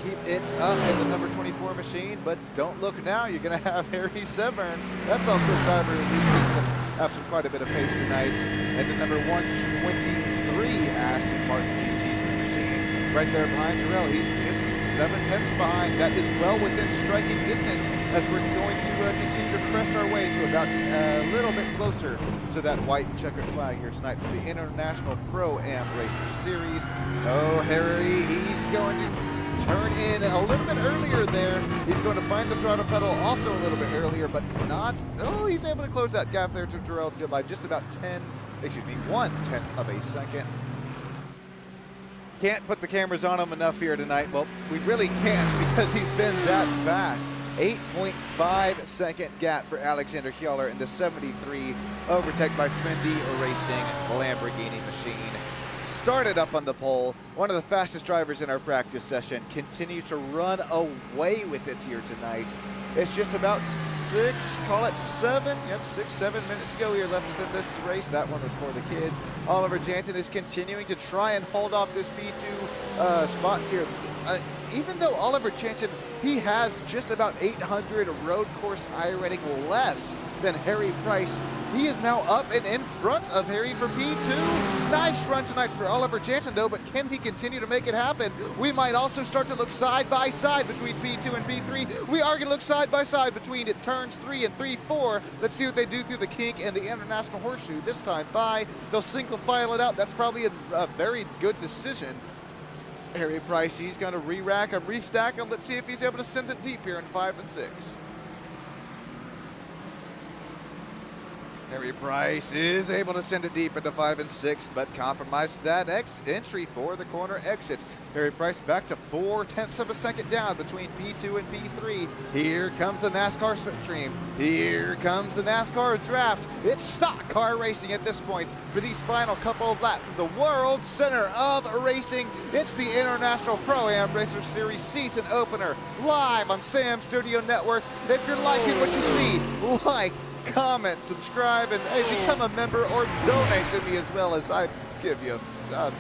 Keep it up in the number 24 machine, but don't look now. You're going to have Harry Severn. That's also a driver who we've seen have quite a bit of pace tonight. And the number 123 Aston Martin GT3 machine right there behind Jarrell. He's just 7/10 behind. That is well within striking distance as we're going to continue to crest our way to about a little bit closer to that white checkered flag here tonight for the International Pro-Am Racer Series. Oh, Harry, he's going to turn in a little bit earlier there. He's going to find the throttle pedal also a little bit earlier, but not, oh, he's able to close that gap there to Jarrell by just about 1/10 of a second. Can't put the cameras on him enough here tonight. Well, we really can't because he's been that fast. 8.5 second gap for Alexander Kjellner in the 73, overtaken by Fendi Racing Lamborghini machine. Started up on the pole, one of the fastest drivers in our practice session, continues to run away with it here tonight. It's just about 7 minutes to go here left within this race. That one was for the kids. Oliver Jansen is continuing to try and hold off this P2 spot here. Even though Oliver Jansen, he has just about 800 road course I rating less than Harry Price, he is now up and in front of Harry for P2. Nice run tonight for Oliver Jansen though, but can he continue to make it happen? We might also start to look side by side between P2 and P3. We are going to look side by side between it turns 3 and 3-4. Let's see what they do through the kink and the International Horseshoe this time by. They'll single file it out. That's probably a very good decision. Harry Price, he's going to re-rack him, restack him. Let's see if he's able to send it deep here in 5 and 6. Harry Price is able to send it deep into 5 and 6, but compromised that entry for the corner exit. Harry Price back to 4/10 of a second down between P2 and P3. Here comes the NASCAR slipstream. Here comes the NASCAR draft. It's stock car racing at this point for these final couple of laps from the world center of racing. It's the International Pro-Am Racer Series season opener live on Sam Studio Network. If you're liking what you see, like, comment, subscribe, and hey, become a member or donate to me as well as I give you, I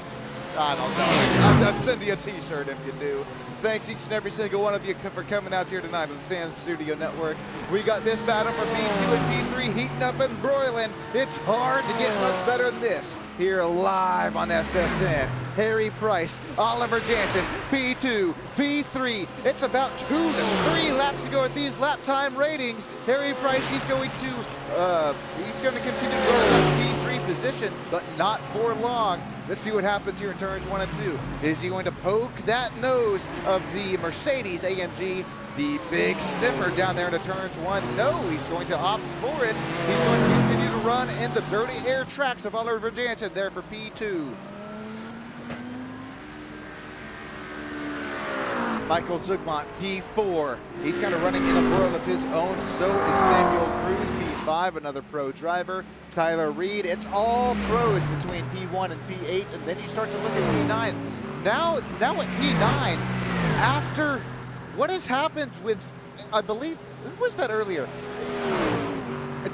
don't know, I'd send you a t-shirt if you do. Thanks each and every single one of you for coming out here tonight on the Sam Studio Network. We got this battle for P2 and P3 heating up and broiling. It's hard to get much better than this here live on SSN. Harry Price, Oliver Jansen, P2, P3. It's about 2 to 3 laps to go at these lap time ratings. Harry Price, he's going to continue to go to that P3 position, but not for long. Let's see what happens here in turns 1 and 2. Is he going to poke that nose of the Mercedes AMG, the big sniffer down there into turns 1? No, he's going to opt for it. He's going to continue to run in the dirty air tracks of Oliver Jansen there for P2. Michael Zugmont, P4. He's kind of running in a world of his own. So is Samuel Cruz, P5, another pro driver. Tyler Reed. It's all pros between P1 and P8, and then you start to look at P9. Now at P9, after what has happened with, I believe, who was that earlier?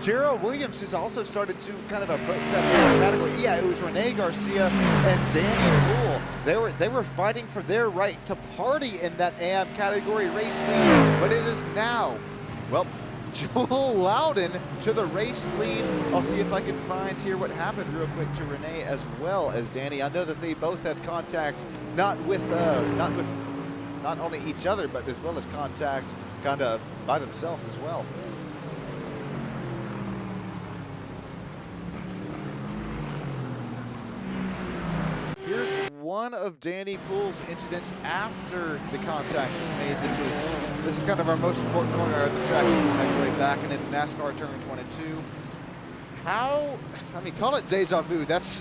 Jarrell Williams, who's also started to kind of approach that category. Yeah, it was Rene Garcia and Danny Rule. They were fighting for their right to party in that AM category race lead, but it is now, well, Joel Loudon to the race lead. I'll see if I can find here what happened real quick to Rene as well as Danny. I know that they both had contact, not only each other, but as well as contact kind of by themselves as well. Here's one of Danny Poole's incidents after the contact was made. This is kind of our most important corner of the track. Is the right back and in NASCAR turns 1 and 2. how, I mean, call it deja vu. That's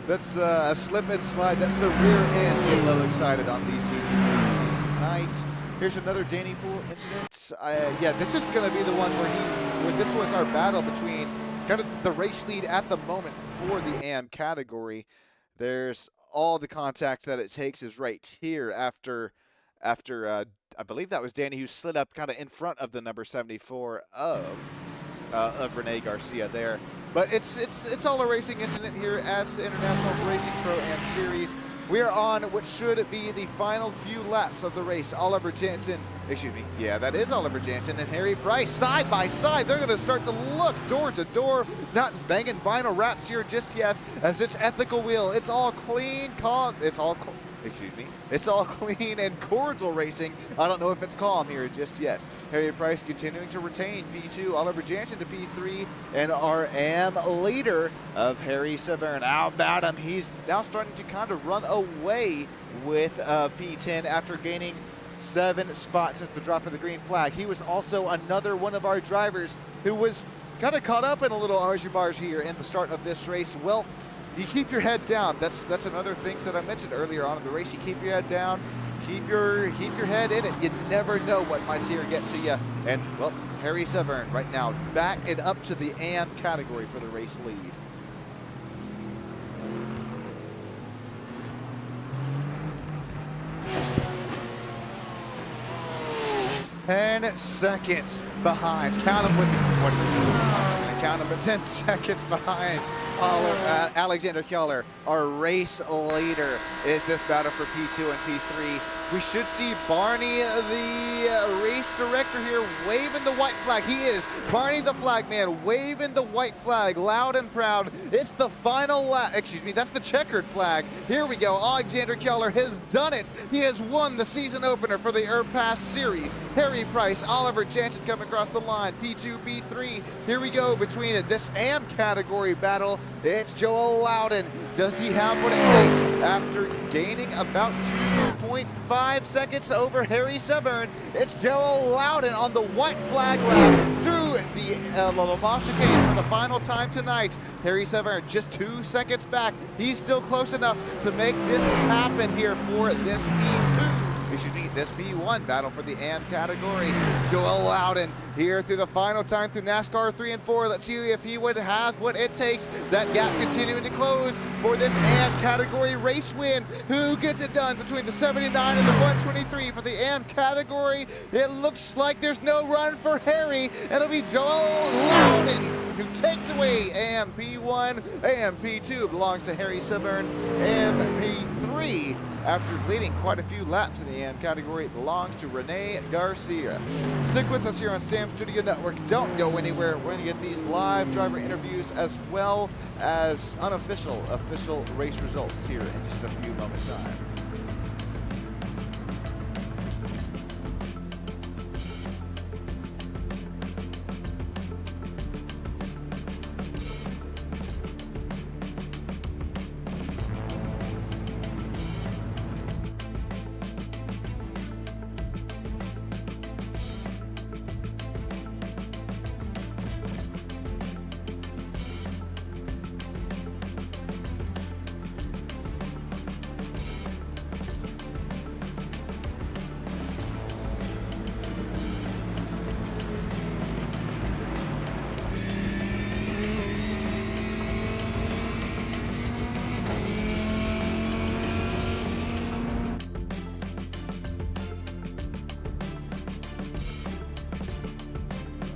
that's a slip and slide. That's the rear end to get a little excited on these GT machines tonight. Here's another Danny Pool incident. Yeah, this is going to be the one where this was our battle between kind of the race lead at the moment for the AM category. There's all the contact that it takes is right here after I believe that was Danny who slid up kind of in front of the number 74 of Rene Garcia there. But it's all a racing incident here at the International Racing Pro-Am Series. We are on what should be the final few laps of the race. Oliver Jansen, excuse me, yeah, that is Oliver Jansen and Harry Price side by side. They're going to start to look door to door, not banging vinyl wraps here just yet, as it's ethical wheel. It's all clean, it's all clean and cordial racing. I don't know if it's calm here just yet. Harry Price continuing to retain P2, Oliver Jansen to P3, and our AM leader of Harry Severn. How about him? He's now starting to kind of run away with P10 after gaining 7 spots since the drop of the green flag. He was also another one of our drivers who was kind of caught up in a little argy-bargy here in the start of this race. Well, you keep your head down. That's another thing that I mentioned earlier on in the race. You keep your head down, keep your head in it. You never know what might here get to you. And well, Harry Severn right now back and up to the AM category for the race lead. 10 seconds behind. Count them with me. Count them, but 10 seconds behind Alexander Keller, our race leader, is this battle for P2 and P3. We should see Barney, the race director here, waving the white flag. He is Barney the flag man, waving the white flag loud and proud. It's the final lap. Excuse me, that's the checkered flag. Here we go. Alexander Keller has done it. He has won the season opener for the IRPAS series. Harry Price, Oliver Jansen coming across the line. P2, P3. Here we go between this AM category battle. It's Joel Loudon. Does he have what it takes after gaining about 2.5 seconds over Harry Severn? It's Joel Loudon on the white flag lap through the Le Mans chicane for the final time tonight. Harry Severn just 2 seconds back. He's still close enough to make this happen here for this P2. Excuse me, this P1 battle for the AM category. Joel Loudon here through the final time through NASCAR 3 and 4. Let's see if he has what it takes. That gap continuing to close for this AM category race win. Who gets it done between the 79 and the 123 for the AM category? It looks like there's no run for Harry. It'll be Joel Loudon who takes away AM P1. AM P2 belongs to Harry Severn. AM P3, after leading quite a few laps in the AM category, belongs to Rene Garcia. Stick with us here on Stam Studio Network. Don't go anywhere. We're going to get these live driver interviews as well as unofficial official race results here in just a few moments' time.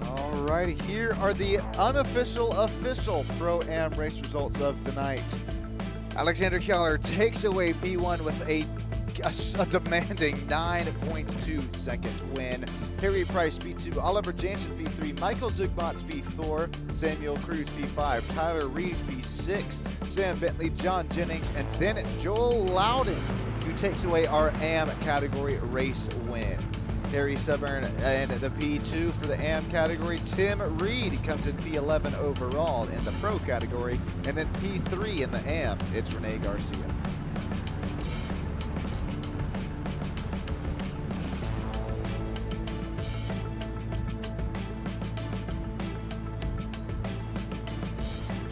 Alrighty, here are the unofficial, official Pro-Am race results of the night. Alexander Keller takes away P1 with a demanding 9.2 second win. Harry Price P2, Oliver Jansen P3, Michael Zugmont P4, Samuel Cruz P5, Tyler Reed P6, Sam Bentley, John Jennings, and then it's Joel Loudon who takes away our AM category race win. Harry Severn in the P2 for the AM category. Tim Reed comes in P11 overall in the Pro category. And then P3 in the AM, it's Rene Garcia.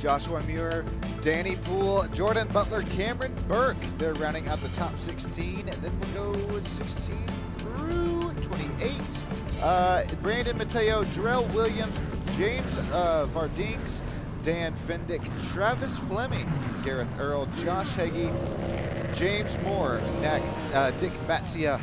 Joshua Muir, Danny Poole, Jordan Butler, Cameron Burke. They're rounding out the top 16, and then we'll go 16 through 28. Brandon Mateo, Jarrell Williams, James Vardings, Dan Fendick, Travis Fleming, Gareth Earl, Josh Heggie, James Moore, Nick Batsia,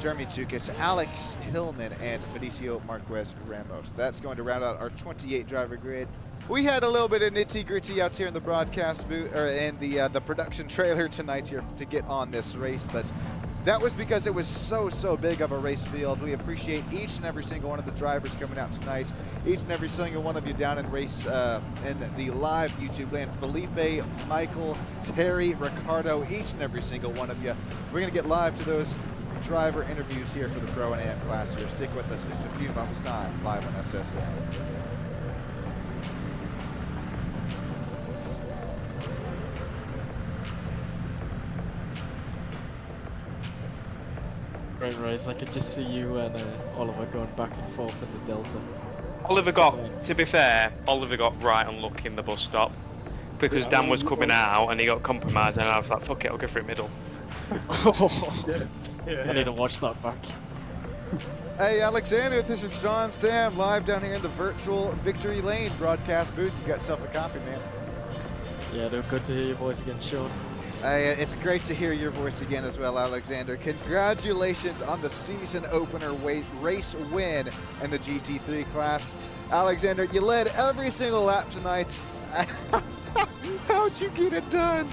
Jeremy Jukic, Alex Hillman, and Benicio Marquez Ramos. That's going to round out our 28 driver grid. We had a little bit of nitty-gritty out here in the broadcast booth, or in the production trailer tonight here to get on this race, but that was because it was so big of a race field. We appreciate each and every single one of the drivers coming out tonight, each and every single one of you down in race in the live YouTube land. Felipe, Michael, Terry, Ricardo, each and every single one of you. We're gonna get live to those driver interviews here for the Pro and Am class here. Stick with us in just a few moments time, live on SSA. Great race. I could just see you and Oliver going back and forth in the Delta. To be fair, Oliver got right unlucky in the bus stop because Dan was coming out and he got compromised, and I was like, fuck it, I'll go for it middle. I need to watch that back. Hey Alexander, this is Sean Stam live down here in the virtual Victory Lane broadcast booth. You got yourself a copy, man. Yeah, they're good to hear your voice again, Sean. It's great to hear your voice again as well, Alexander. Congratulations on the season opener race win in the GT3 class. Alexander, you led every single lap tonight. How'd you get it done?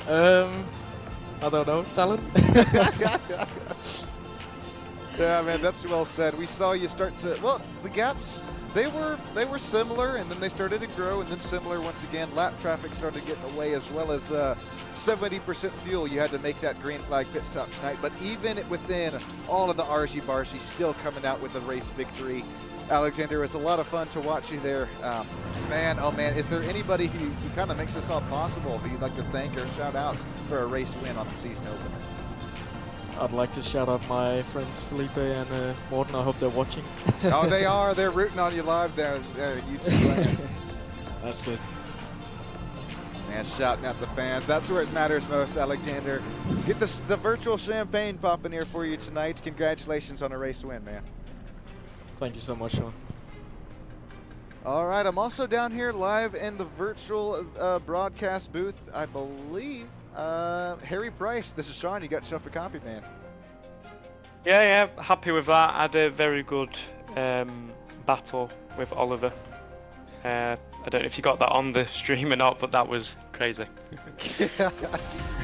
I don't know, talent? Yeah, man, that's well said. We saw you start to, well, the gaps, they were similar, and then they started to grow, and then similar once again. Lap traffic started getting away, as well as 70% fuel. You had to make that green flag pit stop tonight, but even within all of the argy-bargy, still coming out with a race victory. Alexander, it was a lot of fun to watch you there. Man, oh man, is there anybody who kind of makes this all possible who you'd like to thank or shout out for a race win on the season opener? I'd like to shout out my friends Felipe and Morton. I hope they're watching. Oh, they are. They're rooting on you live there in YouTube land. That's good. Man, shouting at the fans. That's where it matters most, Alexander. Get the virtual champagne popping here for you tonight. Congratulations on a race win, man. Thank you so much, Sean. All right, I'm also down here live in the virtual broadcast booth, I believe. Harry Price, this is Sean. You got yourself a copy, man. Yeah, happy with that. I had a very good battle with Oliver. I don't know if you got that on the stream or not, but that was crazy.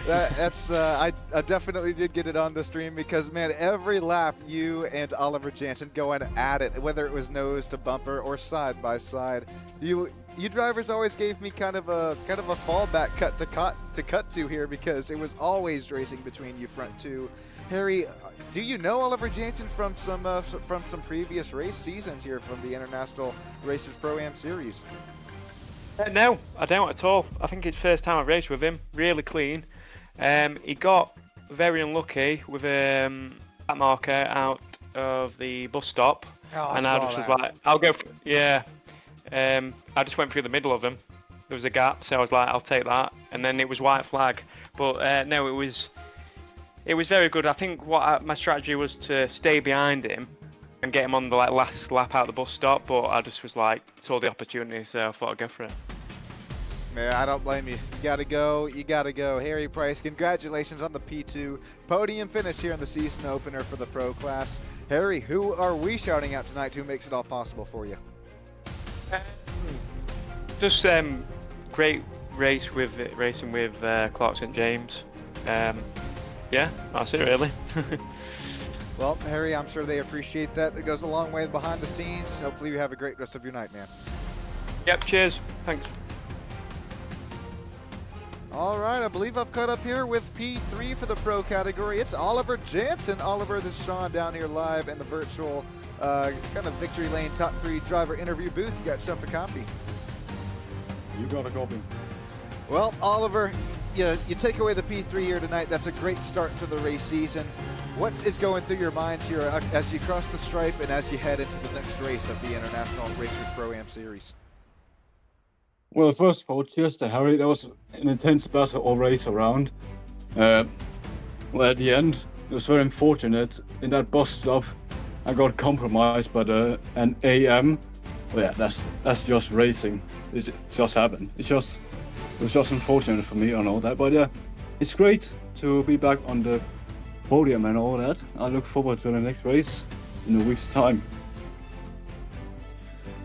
I definitely did get it on the stream because, man, every lap you and Oliver Jansen going at it, whether it was nose to bumper or side by side, you drivers always gave me kind of a fallback cut to here because it was always racing between you front two. Harry, do you know Oliver Jansen from some previous race seasons here from the International Racers Pro-Am Series? No, I don't at all. I think it's first time I've raced with him. Really clean. He got very unlucky with a marker out of the bus stop, and I just was like, "I'll go." I just went through the middle of them. There was a gap, so I was like, "I'll take that," and then it was white flag. But no, it was very good. I think my strategy was to stay behind him and get him on the last lap out the bus stop, but I just was like, saw the opportunity, so I thought I'd go for it. Man, I don't blame you. You gotta go. Harry Price, congratulations on the P2 podium finish here in the season opener for the pro class. Harry, who are we shouting out tonight? Who makes it all possible for you? Just great race racing with Clark St. James. Yeah, that's it really. Well, Harry, I'm sure they appreciate that. It goes a long way behind the scenes. Hopefully you have a great rest of your night, man. Yep, cheers. Thanks. All right, I believe I've caught up here with P3 for the pro category. It's Oliver Jansen. Oliver, this is Sean down here live in the virtual kind of Victory Lane top 3 driver interview booth. You got yourself a copy. You got a copy. Well, Oliver, you take away the P3 here tonight. That's a great start to the race season. What is going through your minds here as you cross the stripe and as you head into the next race of the International Racers Pro-Am Series? Well, first of all, cheers to Harry. That was an intense battle all race around. Well, at the end, it was very unfortunate. In that bus stop, I got compromised by an AM. Well, yeah, that's just racing. It just happened. It was just unfortunate for me and all that. But yeah, it's great to be back on the podium and all that. I look forward to the next race in a week's time.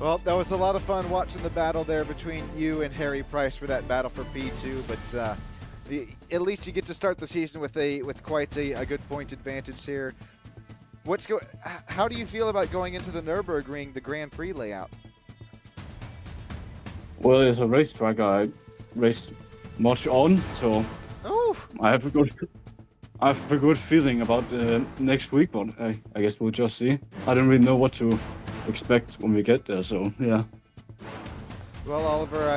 Well, that was a lot of fun watching the battle there between you and Harry Price for that battle for P2, but at least you get to start the season with quite a good point advantage here. How do you feel about going into the Nürburgring, the Grand Prix layout? Well, it's a racetrack I raced much on, so I have a good feeling about next week, but I guess we'll just see. I don't really know what to expect when we get there, so yeah. Well, Oliver,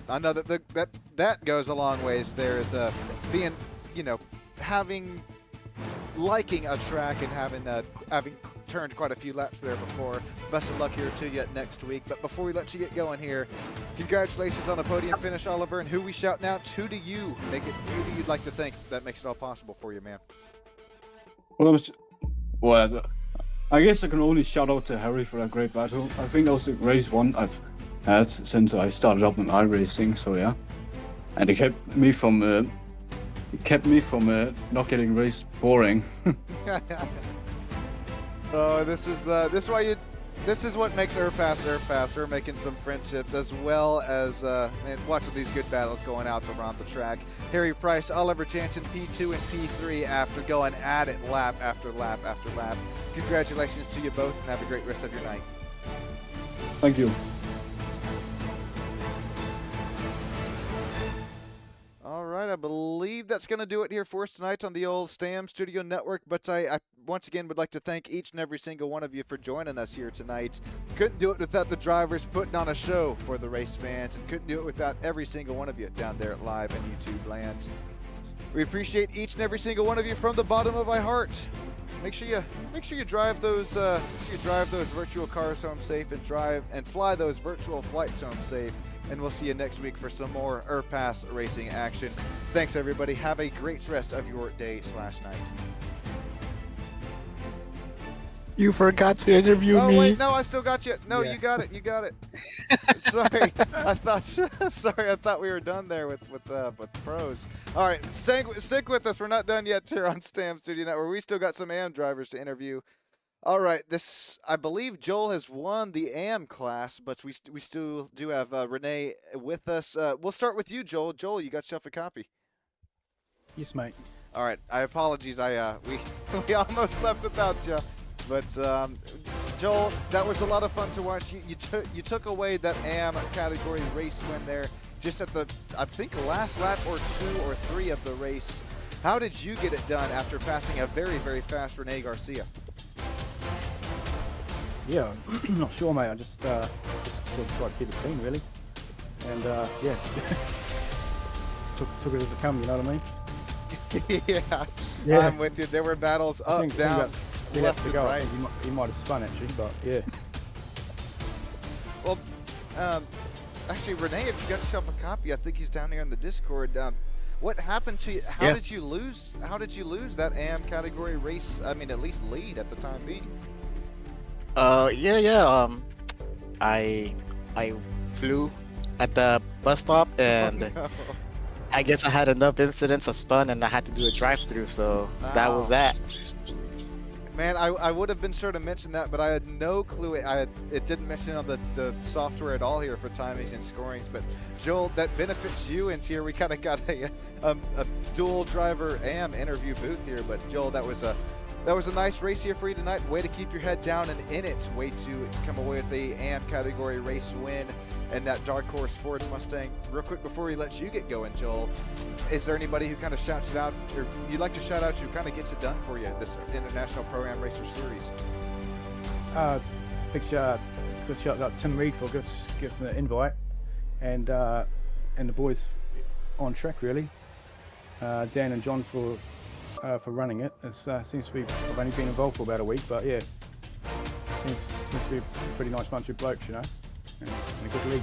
I know that goes a long ways. There is being, liking a track and having turned quite a few laps there before. Best of luck here to you next week. But before we let you get going here, congratulations on the podium finish, Oliver. And who we shouting out? Who do you like to think that makes it all possible for you, man? Well, I guess I can only shout out to Harry for that great battle. I think that was the greatest one I've had since I started up in iRacing, so yeah. And it kept me from not getting race boring. Oh, this is what makes IRPAS. We're making some friendships as well as watching these good battles going out around the track. Harry Price, Oliver Jansen, P2 and P3 after going at it lap after lap after lap. Congratulations to you both and have a great rest of your night. Thank you. All right, I believe that's going to do it here for us tonight on the old STAM Studio Network. But I once again would like to thank each and every single one of you for joining us here tonight. Couldn't do it without the drivers putting on a show for the race fans, and couldn't do it without every single one of you down there at live and YouTube land. We appreciate each and every single one of you from the bottom of my heart. Make sure you drive those virtual cars home safe and fly those virtual flights home safe. And we'll see you next week for some more IRPAS racing action. Thanks, everybody. Have a great rest of your day/night. You forgot to interview me. Oh wait, no, I still got you. No, yeah. You got it. Sorry, I thought we were done there with the pros. All right, stick with us. We're not done yet here on STAM Studio Network. We still got some AM drivers to interview. All right, I believe Joel has won the AM class, but we still do have Renee with us. We'll start with you, Joel. Joel, you got yourself a copy? Yes, mate. All right, I apologize. We almost left without you, but Joel, that was a lot of fun to watch. You took away that AM category race win there, just at the I think last lap or 2 or 3 of the race. How did you get it done after passing a very, very fast Renee Garcia? Yeah, I'm not sure, mate. I just sort of tried to keep it clean, really, and yeah, took it as it come. You know what I mean? Yeah, I'm with you. There were battles up, down, left, and right. He might have spun actually, but yeah. Well, actually, Renee, if you got yourself a copy, I think he's down here in the Discord. What happened to you? How did you lose? How did you lose that AM category race? I mean, at least lead at the time being. I flew at the bus stop and I guess I had enough incidents of spun and I had to do a drive-through, so that was that. Man, I would have been sure to mention that, but I had no clue. It didn't mention on the software at all here for timings and scorings. But Joel, that benefits you, and here we kind of got a dual driver AM interview booth here. But Joel, that was a nice race here for you tonight. Way to keep your head down and in it. Way to come away with the AM category race win and that dark horse Ford Mustang. Real quick before we let you get going, Joel, is there anybody who kind of shouts it out, or you'd like to shout out who kind of gets it done for you this International Pro-Am Racer Series? Big shout out Tim Reed for giving us the invite, and the boys on track really. Dan and John for running it. It seems to be, I've only been involved for about a week, but yeah, seems to be a pretty nice bunch of blokes, you know, and a good league.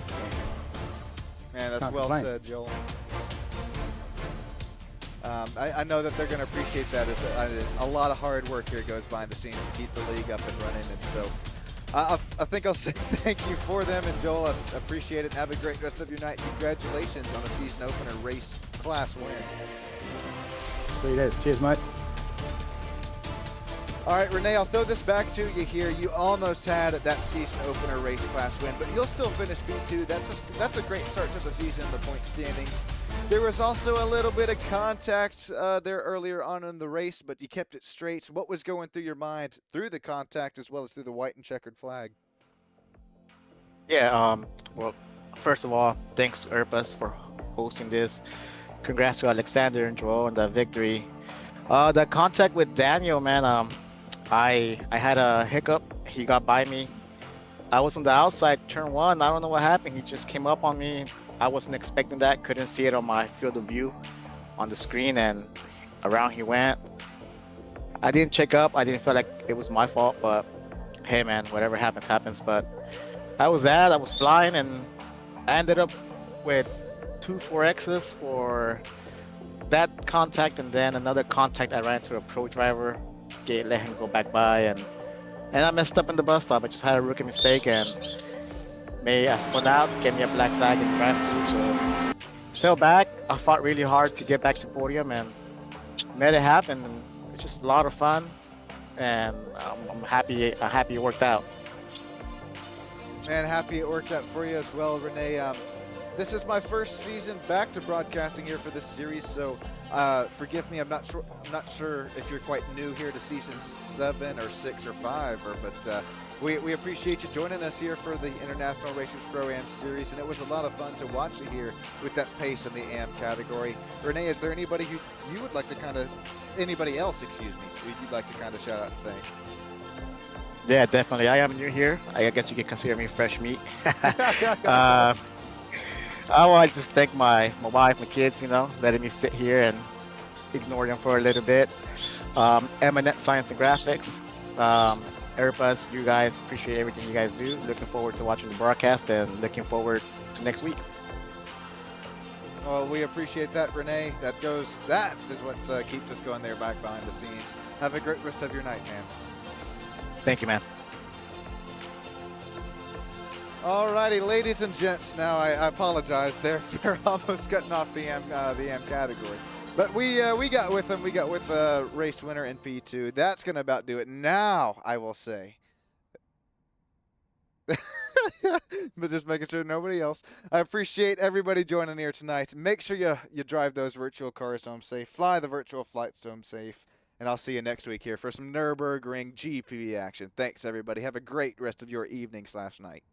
Man, that's Can't well complain. said, Joel. I know that they're going to appreciate that. As a lot of hard work here goes behind the scenes to keep the league up and running. And so I think I'll say thank you for them. And Joel, I appreciate it. Have a great rest of your night. Congratulations on a season opener race class win. Sweet as. Cheers, mate. All right, Renee, I'll throw this back to you here. You almost had that season opener race class win, but you'll still finish B2. That's a great start to the season in the point standings. There was also a little bit of contact there earlier on in the race, but you kept it straight. What was going through your mind through the contact as well as through the white and checkered flag? Yeah, well, first of all, thanks to IRPAS for hosting this. Congrats to Alexander and Joel on the victory. The contact with Daniel, man, I had a hiccup. He got by me. I was on the outside, turn one. I don't know what happened. He just came up on me. I wasn't expecting that. Couldn't see it on my field of view on the screen, and around he went. I didn't check up. I didn't feel like it was my fault, but hey, man, whatever happens, happens. But I was flying, and I ended up with 2 4Xs for that contact, and then another contact. I ran into a pro driver, let him go back by, and I messed up in the bus stop. I just had a rookie mistake, and I spun out, gave me a black flag and drive through. So fell back. I fought really hard to get back to podium and made it happen. And it's just a lot of fun, and I'm happy it worked out. Man, happy it worked out for you as well, Renee. This is my first season back to broadcasting here for this series, so forgive me. I'm not sure if you're quite new here to season 7 or 6 or 5, but we appreciate you joining us here for the International Racers Pro-Am series, and it was a lot of fun to watch you here with that pace in the AM category. Renee, is there anybody who you would like to anybody else, excuse me, who you'd like to kind of shout out and thank? Yeah, definitely. I am new here. I guess you can consider me fresh meat. I want to just thank my wife, my kids, letting me sit here and ignore them for a little bit. Eminent Science and Graphics, IRPAS, you guys, appreciate everything you guys do. Looking forward to watching the broadcast and looking forward to next week. Well, we appreciate that, Renee. That is what keeps us going there back behind the scenes. Have a great rest of your night, man. Thank you, man. Alrighty, ladies and gents. Now I apologize there for almost cutting off the M category, but we got with them. We got with the race winner in P2. That's gonna about do it. Now I will say, but just making sure nobody else. I appreciate everybody joining here tonight. Make sure you drive those virtual cars home safe. Fly the virtual flights home safe. And I'll see you next week here for some Nürburgring GP action. Thanks, everybody. Have a great rest of your evening/night.